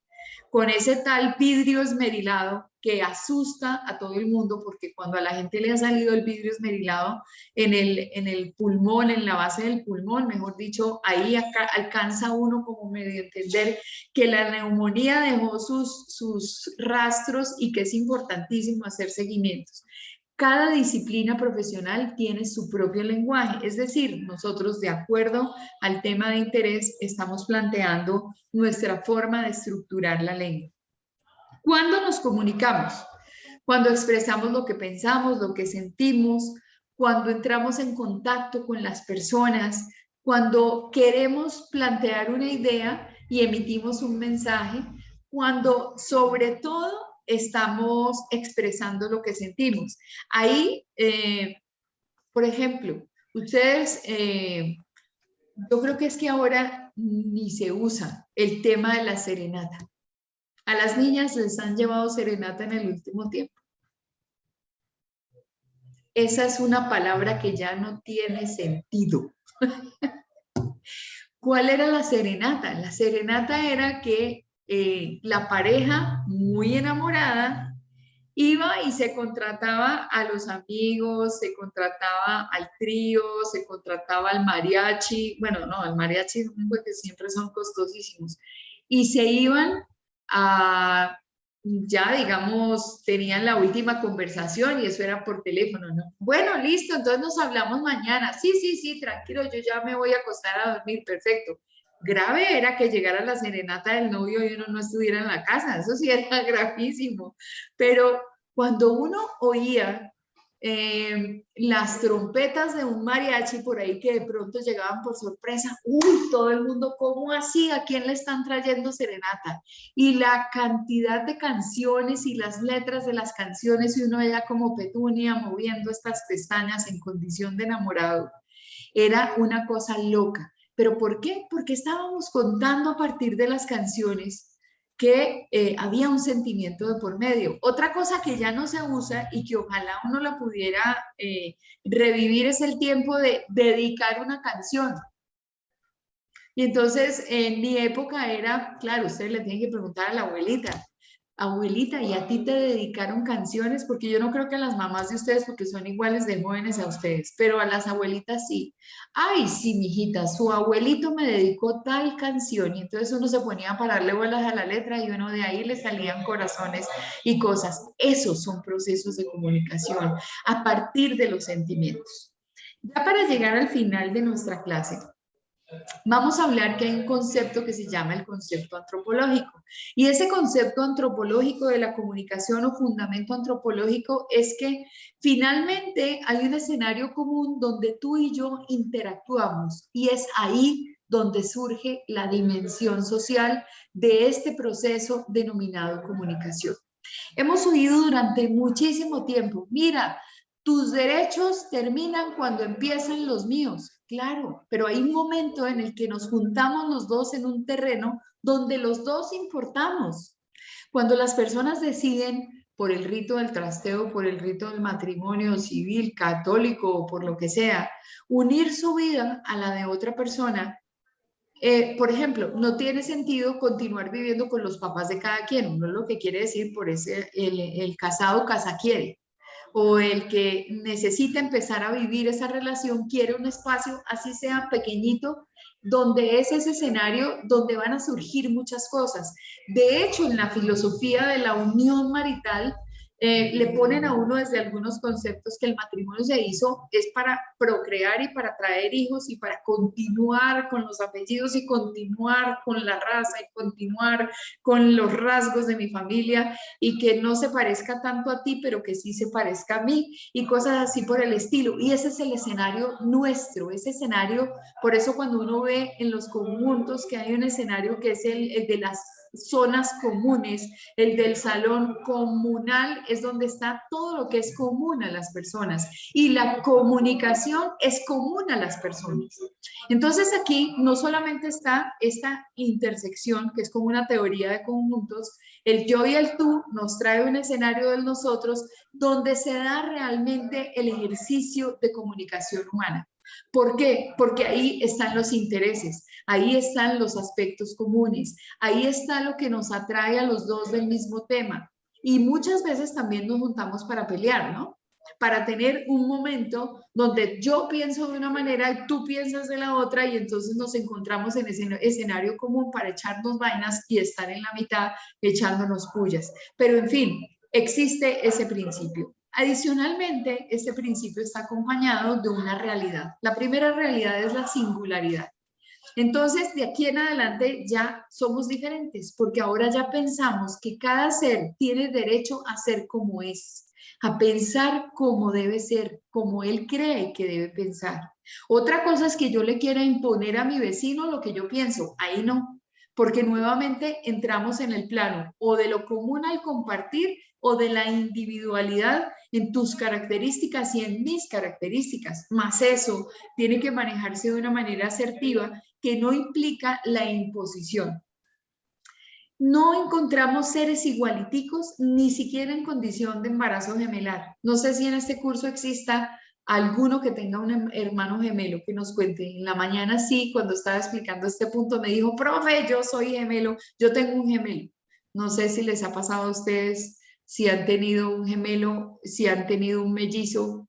con ese tal vidrio esmerilado que asusta a todo el mundo, porque cuando a la gente le ha salido el vidrio esmerilado en el pulmón, en la base del pulmón, mejor dicho, ahí alcanza uno como medio entender que la neumonía dejó sus rastros y que es importantísimo hacer seguimientos. Cada disciplina profesional tiene su propio lenguaje, es decir, nosotros de acuerdo al tema de interés estamos planteando nuestra forma de estructurar la lengua. ¿Cuándo nos comunicamos? Cuando expresamos lo que pensamos, lo que sentimos, cuando entramos en contacto con las personas, cuando queremos plantear una idea y emitimos un mensaje, cuando sobre todo estamos expresando lo que sentimos. Ahí, por ejemplo, ustedes, yo creo que es que ahora ni se usa el tema de la serenata. A las niñas les han llevado serenata en el último tiempo. Esa es una palabra que ya no tiene sentido. ¿Cuál era la serenata? La serenata era que la pareja muy enamorada iba y se contrataba a los amigos, se contrataba al trío, se contrataba al mariachi, bueno, no, al mariachi porque siempre son costosísimos, y se iban a, ya digamos, tenían la última conversación y eso era por teléfono, ¿no? Bueno, listo, entonces nos hablamos mañana. Sí, tranquilo, yo ya me voy a acostar a dormir, perfecto. Grave era que llegara la serenata del novio y uno no estuviera en la casa, eso sí era gravísimo. Pero cuando uno oía las trompetas de un mariachi por ahí que de pronto llegaban por sorpresa, uy, todo el mundo, ¿cómo así? ¿A quién le están trayendo serenata? Y la cantidad de canciones y las letras de las canciones y uno veía como Petunia moviendo estas pestañas en condición de enamorado, era una cosa loca. ¿Pero por qué? Porque estábamos contando a partir de las canciones que había un sentimiento de por medio. Otra cosa que ya no se usa y que ojalá uno la pudiera revivir es el tiempo de dedicar una canción. Y entonces en mi época era, claro, ustedes le tienen que preguntar a la abuelita, abuelita, ¿y a ti te dedicaron canciones? Porque yo no creo que a las mamás de ustedes, porque son iguales de jóvenes a ustedes, pero a las abuelitas sí. Ay, sí, mijita, su abuelito me dedicó tal canción, y entonces uno se ponía a pararle bolas a la letra y uno de ahí le salían corazones y cosas. Esos son procesos de comunicación a partir de los sentimientos. Ya para llegar al final de nuestra clase, vamos a hablar que hay un concepto que se llama el concepto antropológico. Y ese concepto antropológico de la comunicación o fundamento antropológico es que finalmente hay un escenario común donde tú y yo interactuamos y es ahí donde surge la dimensión social de este proceso denominado comunicación. Hemos oído durante muchísimo tiempo, mira, tus derechos terminan cuando empiezan los míos. Claro, pero hay un momento en el que nos juntamos los dos en un terreno donde los dos importamos. Cuando las personas deciden por el rito del trasteo, por el rito del matrimonio civil, católico o por lo que sea, unir su vida a la de otra persona, por ejemplo, no tiene sentido continuar viviendo con los papás de cada quien. Uno lo que quiere decir por ese, el casado casa quiere. O el que necesita empezar a vivir esa relación quiere un espacio, así sea pequeñito, donde es ese escenario donde van a surgir muchas cosas. De hecho, en la filosofía de la unión marital, Le ponen a uno desde algunos conceptos que el matrimonio se hizo es para procrear y para traer hijos y para continuar con los apellidos y continuar con la raza y continuar con los rasgos de mi familia y que no se parezca tanto a ti, pero que sí se parezca a mí y cosas así por el estilo. Y ese es el escenario nuestro, ese escenario, por eso cuando uno ve en los conjuntos que hay un escenario que es el de las zonas comunes, el del salón comunal es donde está todo lo que es común a las personas y la comunicación es común a las personas. Entonces aquí no solamente está esta intersección que es como una teoría de conjuntos, el yo y el tú nos trae un escenario del nosotros donde se da realmente el ejercicio de comunicación humana. ¿Por qué? Porque ahí están los intereses, ahí están los aspectos comunes, ahí está lo que nos atrae a los dos del mismo tema. Y muchas veces también nos juntamos para pelear, ¿no? Para tener un momento donde yo pienso de una manera y tú piensas de la otra y entonces nos encontramos en ese escenario común para echarnos vainas y estar en la mitad echándonos pullas. Pero en fin, existe ese principio. Adicionalmente, este principio está acompañado de una realidad. La primera realidad es la singularidad. Entonces, de aquí en adelante ya somos diferentes, porque ahora ya pensamos que cada ser tiene derecho a ser como es, a pensar como debe ser, como él cree que debe pensar. Otra cosa es que yo le quiera imponer a mi vecino lo que yo pienso, ahí no, porque nuevamente entramos en el plano o de lo común al compartir o de la individualidad en tus características y en mis características. Más eso tiene que manejarse de una manera asertiva que no implica la imposición. No encontramos seres igualiticos ni siquiera en condición de embarazo gemelar. No sé si en este curso exista alguno que tenga un hermano gemelo que nos cuente. En la mañana sí, cuando estaba explicando este punto me dijo, profe, yo soy gemelo, yo tengo un gemelo. No sé si les ha pasado a ustedes, si han tenido un gemelo, si han tenido un mellizo.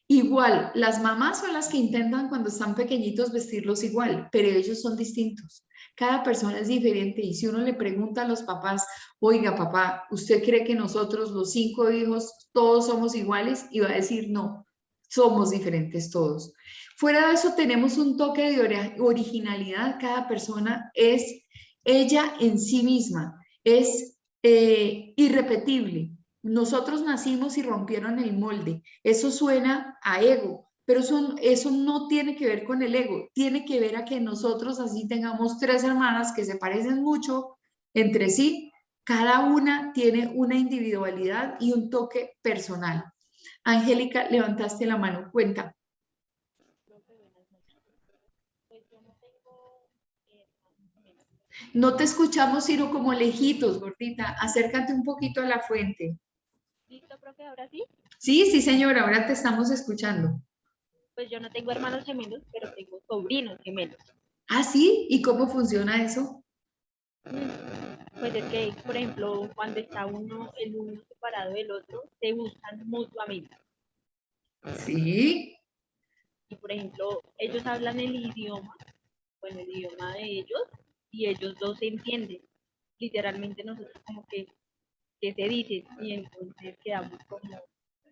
Igual, las mamás son las que intentan cuando están pequeñitos vestirlos igual, pero ellos son distintos. Cada persona es diferente y si uno le pregunta a los papás, oiga papá, ¿usted cree que nosotros los 5 hijos todos somos iguales? Y va a decir no, somos diferentes todos. Fuera de eso tenemos un toque de originalidad, cada persona es ella en sí misma, es irrepetible. Nosotros nacimos y rompieron el molde. Eso suena a ego, pero eso no tiene que ver con el ego. Tiene que ver a que nosotros así tengamos 3 hermanas que se parecen mucho entre sí. Cada una tiene una individualidad y un toque personal. Angélica, levantaste la mano. Cuenta. No te escuchamos, Ciro, como lejitos, gordita. Acércate un poquito a la fuente. ¿Listo, profe? ¿Ahora sí? Sí, sí, señora, ahora te estamos escuchando. Pues yo no tengo hermanos gemelos, pero tengo sobrinos gemelos. ¿Ah, sí? ¿Y cómo funciona eso? Pues es que, por ejemplo, cuando está el uno separado del otro, se buscan mutuamente. Sí. Y, por ejemplo, ellos hablan el idioma de ellos, y ellos dos se entienden. Literalmente nosotros como que se dicen, y entonces quedamos como,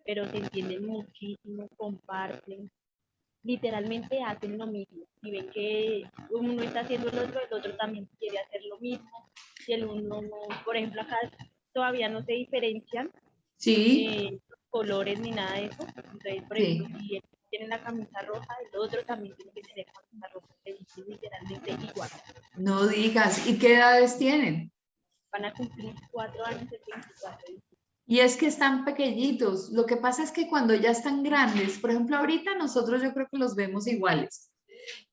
pero se entienden muchísimo, comparten, literalmente hacen lo mismo. Si ven que uno está haciendo el otro también quiere hacer lo mismo. Y el uno, por ejemplo, acá todavía no se diferencian colores ni nada de eso. Entonces, por ejemplo, si él tiene la camisa roja, el otro también tiene que tener camisa roja, se dice literalmente igual. No digas, ¿y qué edades tienen? Van a cumplir 4 años el 24. Y es que están pequeñitos. Lo que pasa es que cuando ya están grandes, por ejemplo, ahorita nosotros yo creo que los vemos iguales,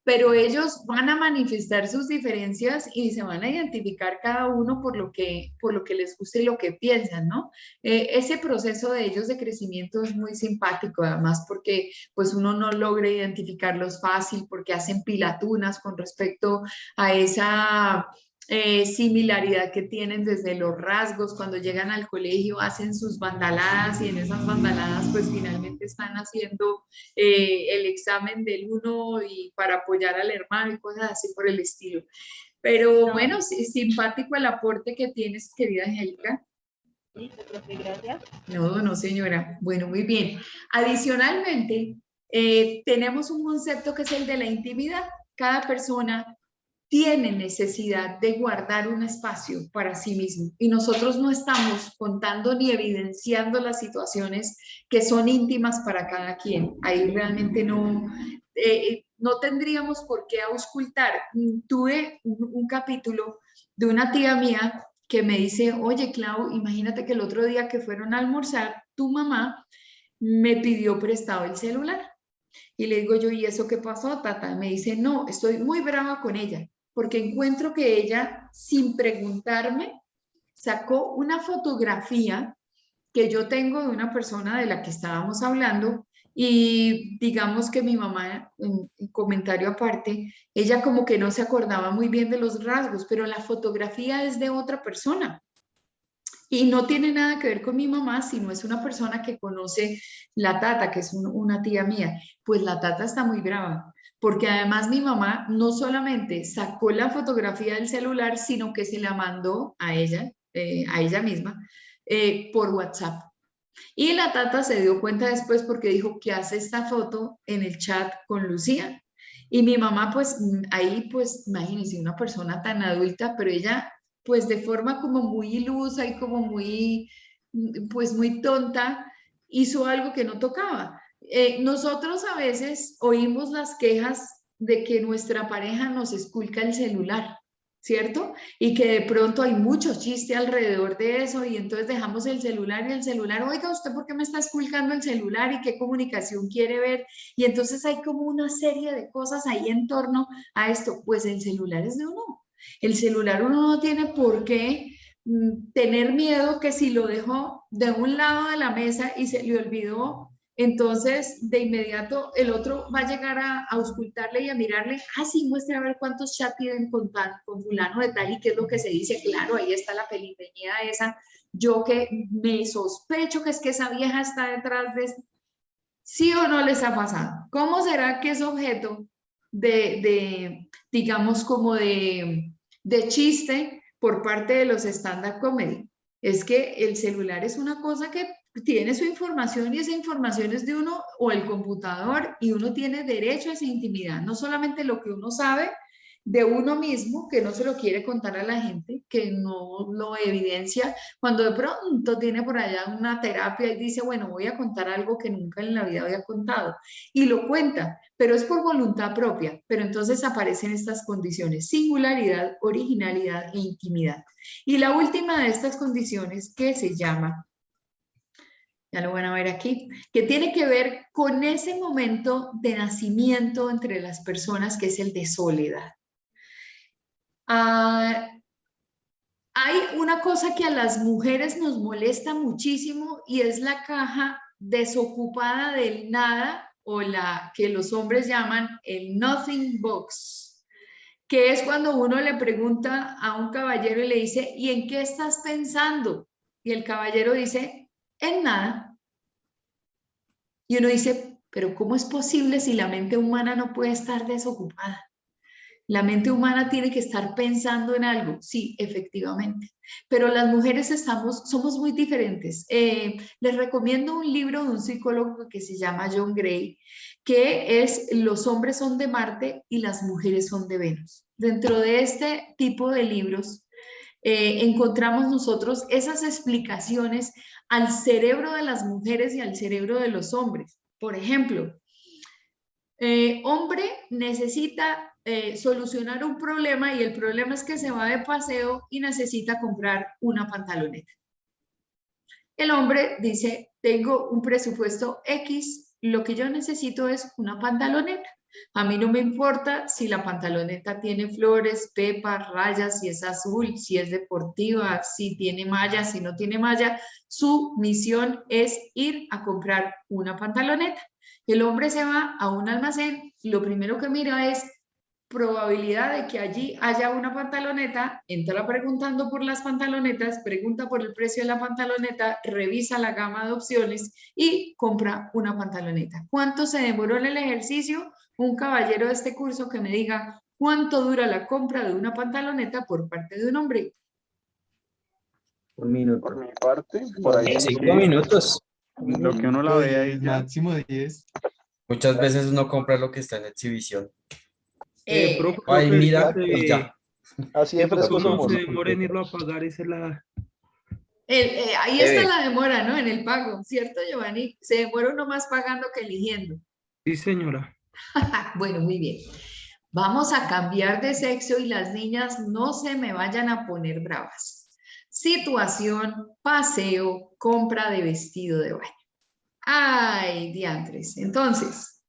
pero ellos van a manifestar sus diferencias y se van a identificar cada uno por lo que les guste y lo que piensan, ¿no? Ese proceso de ellos de crecimiento es muy simpático, además, porque pues uno no logra identificarlos fácil, porque hacen pilatunas con respecto a esa similaridad que tienen desde los rasgos. Cuando llegan al colegio hacen sus bandaladas y en esas bandaladas pues finalmente están haciendo el examen del uno y para apoyar al hermano y cosas así por el estilo. Pero bueno, simpático el aporte que tienes, querida Angélica. Listo, profe, gracias. No, no, señora. Bueno, muy bien. Adicionalmente, tenemos un concepto que es el de la intimidad. Cada persona tiene necesidad de guardar un espacio para sí mismo y nosotros no estamos contando ni evidenciando las situaciones que son íntimas para cada quien. Ahí realmente no tendríamos por qué auscultar. Tuve un capítulo de una tía mía que me dice, oye, Clau, imagínate que el otro día que fueron a almorzar, tu mamá me pidió prestado el celular. Y le digo yo, ¿y eso qué pasó, tata? Me dice, no, estoy muy brava con ella, porque encuentro que ella, sin preguntarme, sacó una fotografía que yo tengo de una persona de la que estábamos hablando y digamos que mi mamá, en comentario aparte, ella como que no se acordaba muy bien de los rasgos, pero la fotografía es de otra persona. Y no tiene nada que ver con mi mamá, sino es una persona que conoce la tata, que es una tía mía. Pues la tata está muy brava, porque además mi mamá no solamente sacó la fotografía del celular, sino que se la mandó a ella misma, por WhatsApp. Y la tata se dio cuenta después porque dijo que hace esta foto en el chat con Lucía. Y mi mamá, pues ahí, pues imagínense, una persona tan adulta, pero ella, pues de forma como muy ilusa y como muy, pues muy tonta, hizo algo que no tocaba. Nosotros a veces oímos las quejas de que nuestra pareja nos esculca el celular, ¿cierto? Y que de pronto hay mucho chiste alrededor de eso y entonces dejamos el celular y el celular, oiga, ¿usted por qué me está esculcando el celular y qué comunicación quiere ver? Y entonces hay como una serie de cosas ahí en torno a esto. Pues el celular es de uno. El celular uno no tiene por qué tener miedo que si lo dejó de un lado de la mesa y se le olvidó, entonces de inmediato el otro va a llegar a auscultarle y a mirarle, sí, muestre a ver cuántos chats tienen con fulano de tal y qué es lo que se dice. Claro, ahí está la pelipeñida esa. Yo que me sospecho que es que esa vieja está detrás de esto. ¿Sí o no les ha pasado? ¿Cómo será que es objeto digamos, como de chiste por parte de los stand-up comedy? Es que el celular es una cosa que tiene su información y esa información es de uno o el computador y uno tiene derecho a esa intimidad, no solamente lo que uno sabe de uno mismo, que no se lo quiere contar a la gente, que no lo evidencia, cuando de pronto tiene por allá una terapia y dice, bueno, voy a contar algo que nunca en la vida había contado, y lo cuenta, pero es por voluntad propia, pero entonces aparecen estas condiciones: singularidad, originalidad e intimidad. Y la última de estas condiciones, que se llama, ya lo van a ver aquí, que tiene que ver con ese momento de nacimiento entre las personas, que es el de soledad. Hay una cosa que a las mujeres nos molesta muchísimo y es la caja desocupada del nada, o la que los hombres llaman el nothing box, que es cuando uno le pregunta a un caballero y le dice, ¿y en qué estás pensando? Y el caballero dice, en nada. Y uno dice, pero ¿cómo es posible si la mente humana no puede estar desocupada? La mente humana tiene que estar pensando en algo, sí, efectivamente, pero las mujeres somos muy diferentes. Les recomiendo un libro de un psicólogo que se llama John Gray, que es Los hombres son de Marte y las mujeres son de Venus. Dentro de este tipo de libros encontramos nosotros esas explicaciones al cerebro de las mujeres y al cerebro de los hombres. Por ejemplo, hombre necesita solucionar un problema y el problema es que se va de paseo y necesita comprar una pantaloneta. El hombre dice, tengo un presupuesto X, lo que yo necesito es una pantaloneta. A mí no me importa si la pantaloneta tiene flores, pepas, rayas, si es azul, si es deportiva, si tiene malla, si no tiene malla. Su misión es ir a comprar una pantaloneta. El hombre se va a un almacén y lo primero que mira es probabilidad de que allí haya una pantaloneta, entra preguntando por las pantalonetas, pregunta por el precio de la pantaloneta, revisa la gama de opciones y compra una pantaloneta. ¿Cuánto se demoró en el ejercicio? Un caballero de este curso que me diga cuánto dura la compra de una pantaloneta por parte de un hombre. Un minuto. Por mi parte, por ahí. 5 minutos. Lo que uno la ve ahí ya. Máximo 10. Muchas veces uno compra lo que está en exhibición. Profe, Ay, mira, y ya. Así de fresco no somos. se demora en irlo a pagar, esa es la... Ahí está la demora, ¿no? En el pago, ¿cierto, Giovanni? Se demora uno más pagando que eligiendo. Sí, señora. Bueno, muy bien. Vamos a cambiar de sexo y las niñas no se me vayan a poner bravas. Situación, paseo, compra de vestido de baño. Ay, diantres. Entonces,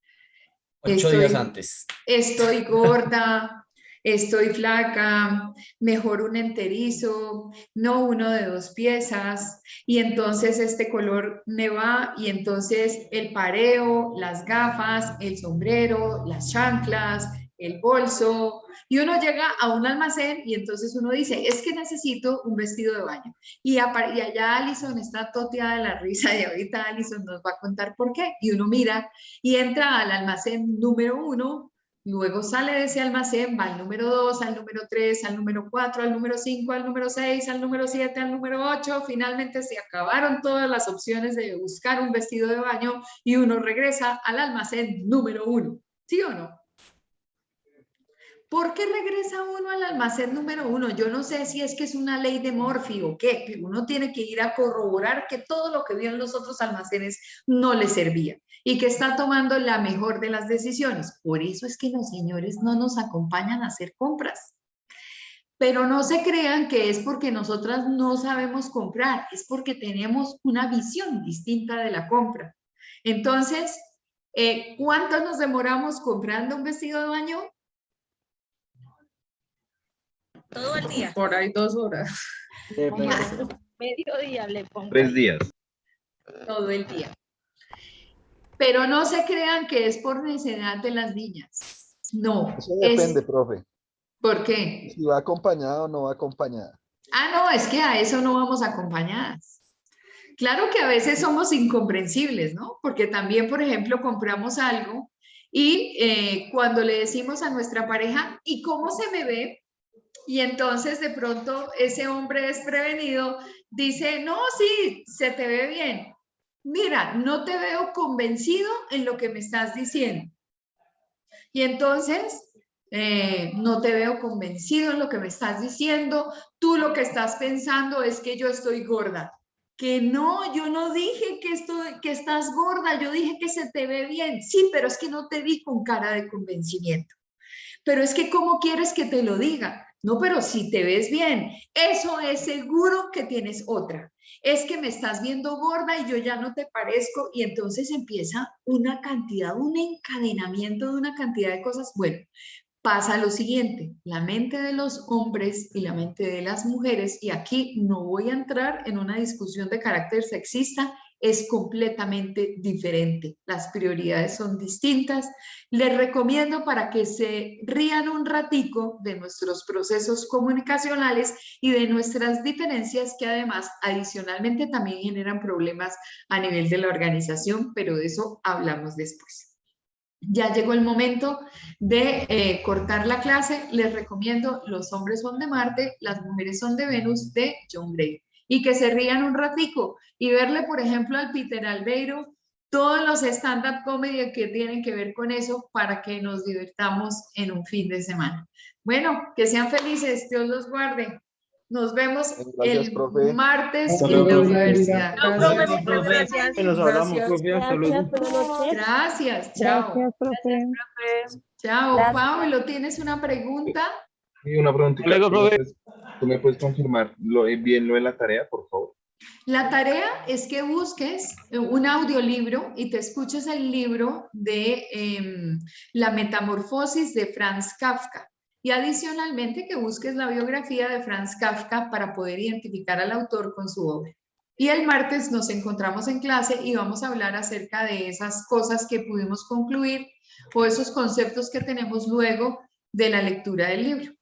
8 días antes. Estoy gorda, estoy flaca, mejor un enterizo, no uno de 2 piezas, y entonces este color me va, y entonces el pareo, las gafas, el sombrero, las chanclas, el bolso, y uno llega a un almacén y entonces uno dice, es que necesito un vestido de baño. Y allá Alison está toteada de la risa y ahorita Alison nos va a contar por qué. Y uno mira y entra al almacén número 1, luego sale de ese almacén, va al número 2, al número 3, al número 4, al número 5, al número 6, al número 7, al número 8. Finalmente se acabaron todas las opciones de buscar un vestido de baño y uno regresa al almacén número 1. ¿Sí o no? ¿Por qué regresa uno al almacén número 1? Yo no sé si es que es una ley de Murphy o qué, pero uno tiene que ir a corroborar que todo lo que vio en los otros almacenes no le servía y que está tomando la mejor de las decisiones. Por eso es que los señores no nos acompañan a hacer compras. Pero no se crean que es porque nosotras no sabemos comprar, es porque tenemos una visión distinta de la compra. Entonces, ¿cuánto nos demoramos comprando un vestido de baño? Todo el día. Por ahí 2 horas. Mediodía le pongo. 3 días. Todo el día. Pero no se crean que es por necesidad de las niñas. No. Eso depende, profe. ¿Por qué? Si va acompañada o no va acompañada. No, es que a eso no vamos acompañadas. Claro que a veces somos incomprensibles, ¿no? Porque también, por ejemplo, compramos algo y cuando le decimos a nuestra pareja, ¿y cómo se me ve? Y entonces de pronto ese hombre desprevenido dice, no, sí, se te ve bien. Mira, no te veo convencido en lo que me estás diciendo. Y entonces, no te veo convencido en lo que me estás diciendo. Tú lo que estás pensando es que yo estoy gorda. Que no, yo no dije que estás gorda, yo dije que se te ve bien. Sí, pero es que no te vi con cara de convencimiento. Pero es que, ¿cómo quieres que te lo diga? No, pero si te ves bien, eso es seguro que tienes otra. Es que me estás viendo gorda y yo ya no te parezco, y entonces empieza una cantidad, un encadenamiento de una cantidad de cosas. Bueno, pasa lo siguiente, la mente de los hombres y la mente de las mujeres, y aquí no voy a entrar en una discusión de carácter sexista, es completamente diferente. Las prioridades son distintas. Les recomiendo para que se rían un ratico de nuestros procesos comunicacionales y de nuestras diferencias, que además adicionalmente también generan problemas a nivel de la organización, pero de eso hablamos después. Ya llegó el momento de cortar la clase. Les recomiendo Los hombres son de Marte, las mujeres son de Venus, de John Gray. Y que se rían un ratico y verle, por ejemplo, al Peter Albeiro, todos los stand-up comedy que tienen que ver con eso, para que nos divertamos en un fin de semana. Bueno, que sean felices, Dios los guarde. Nos vemos el martes en la universidad. Nos hablamos, profe. Hasta luego. Gracias, chao. Gracias, profe. Chao, Pablo, ¿tienes una pregunta? Y una preguntita. Luego, profe. ¿Tú me puedes confirmar bien lo de la tarea, por favor? La tarea es que busques un audiolibro y te escuches el libro de La metamorfosis de Franz Kafka. Y adicionalmente que busques la biografía de Franz Kafka para poder identificar al autor con su obra. Y el martes nos encontramos en clase y vamos a hablar acerca de esas cosas que pudimos concluir o esos conceptos que tenemos luego de la lectura del libro.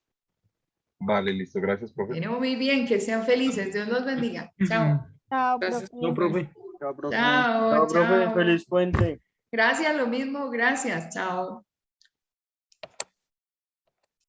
Vale, listo. Gracias, profe. Bueno, muy bien, que sean felices. Dios los bendiga. Chao. Chao, Gracias. profe. No, profe. Chao, profe. Chao, Chao, profe. chao. Feliz puente. Gracias, lo mismo. Gracias. Chao.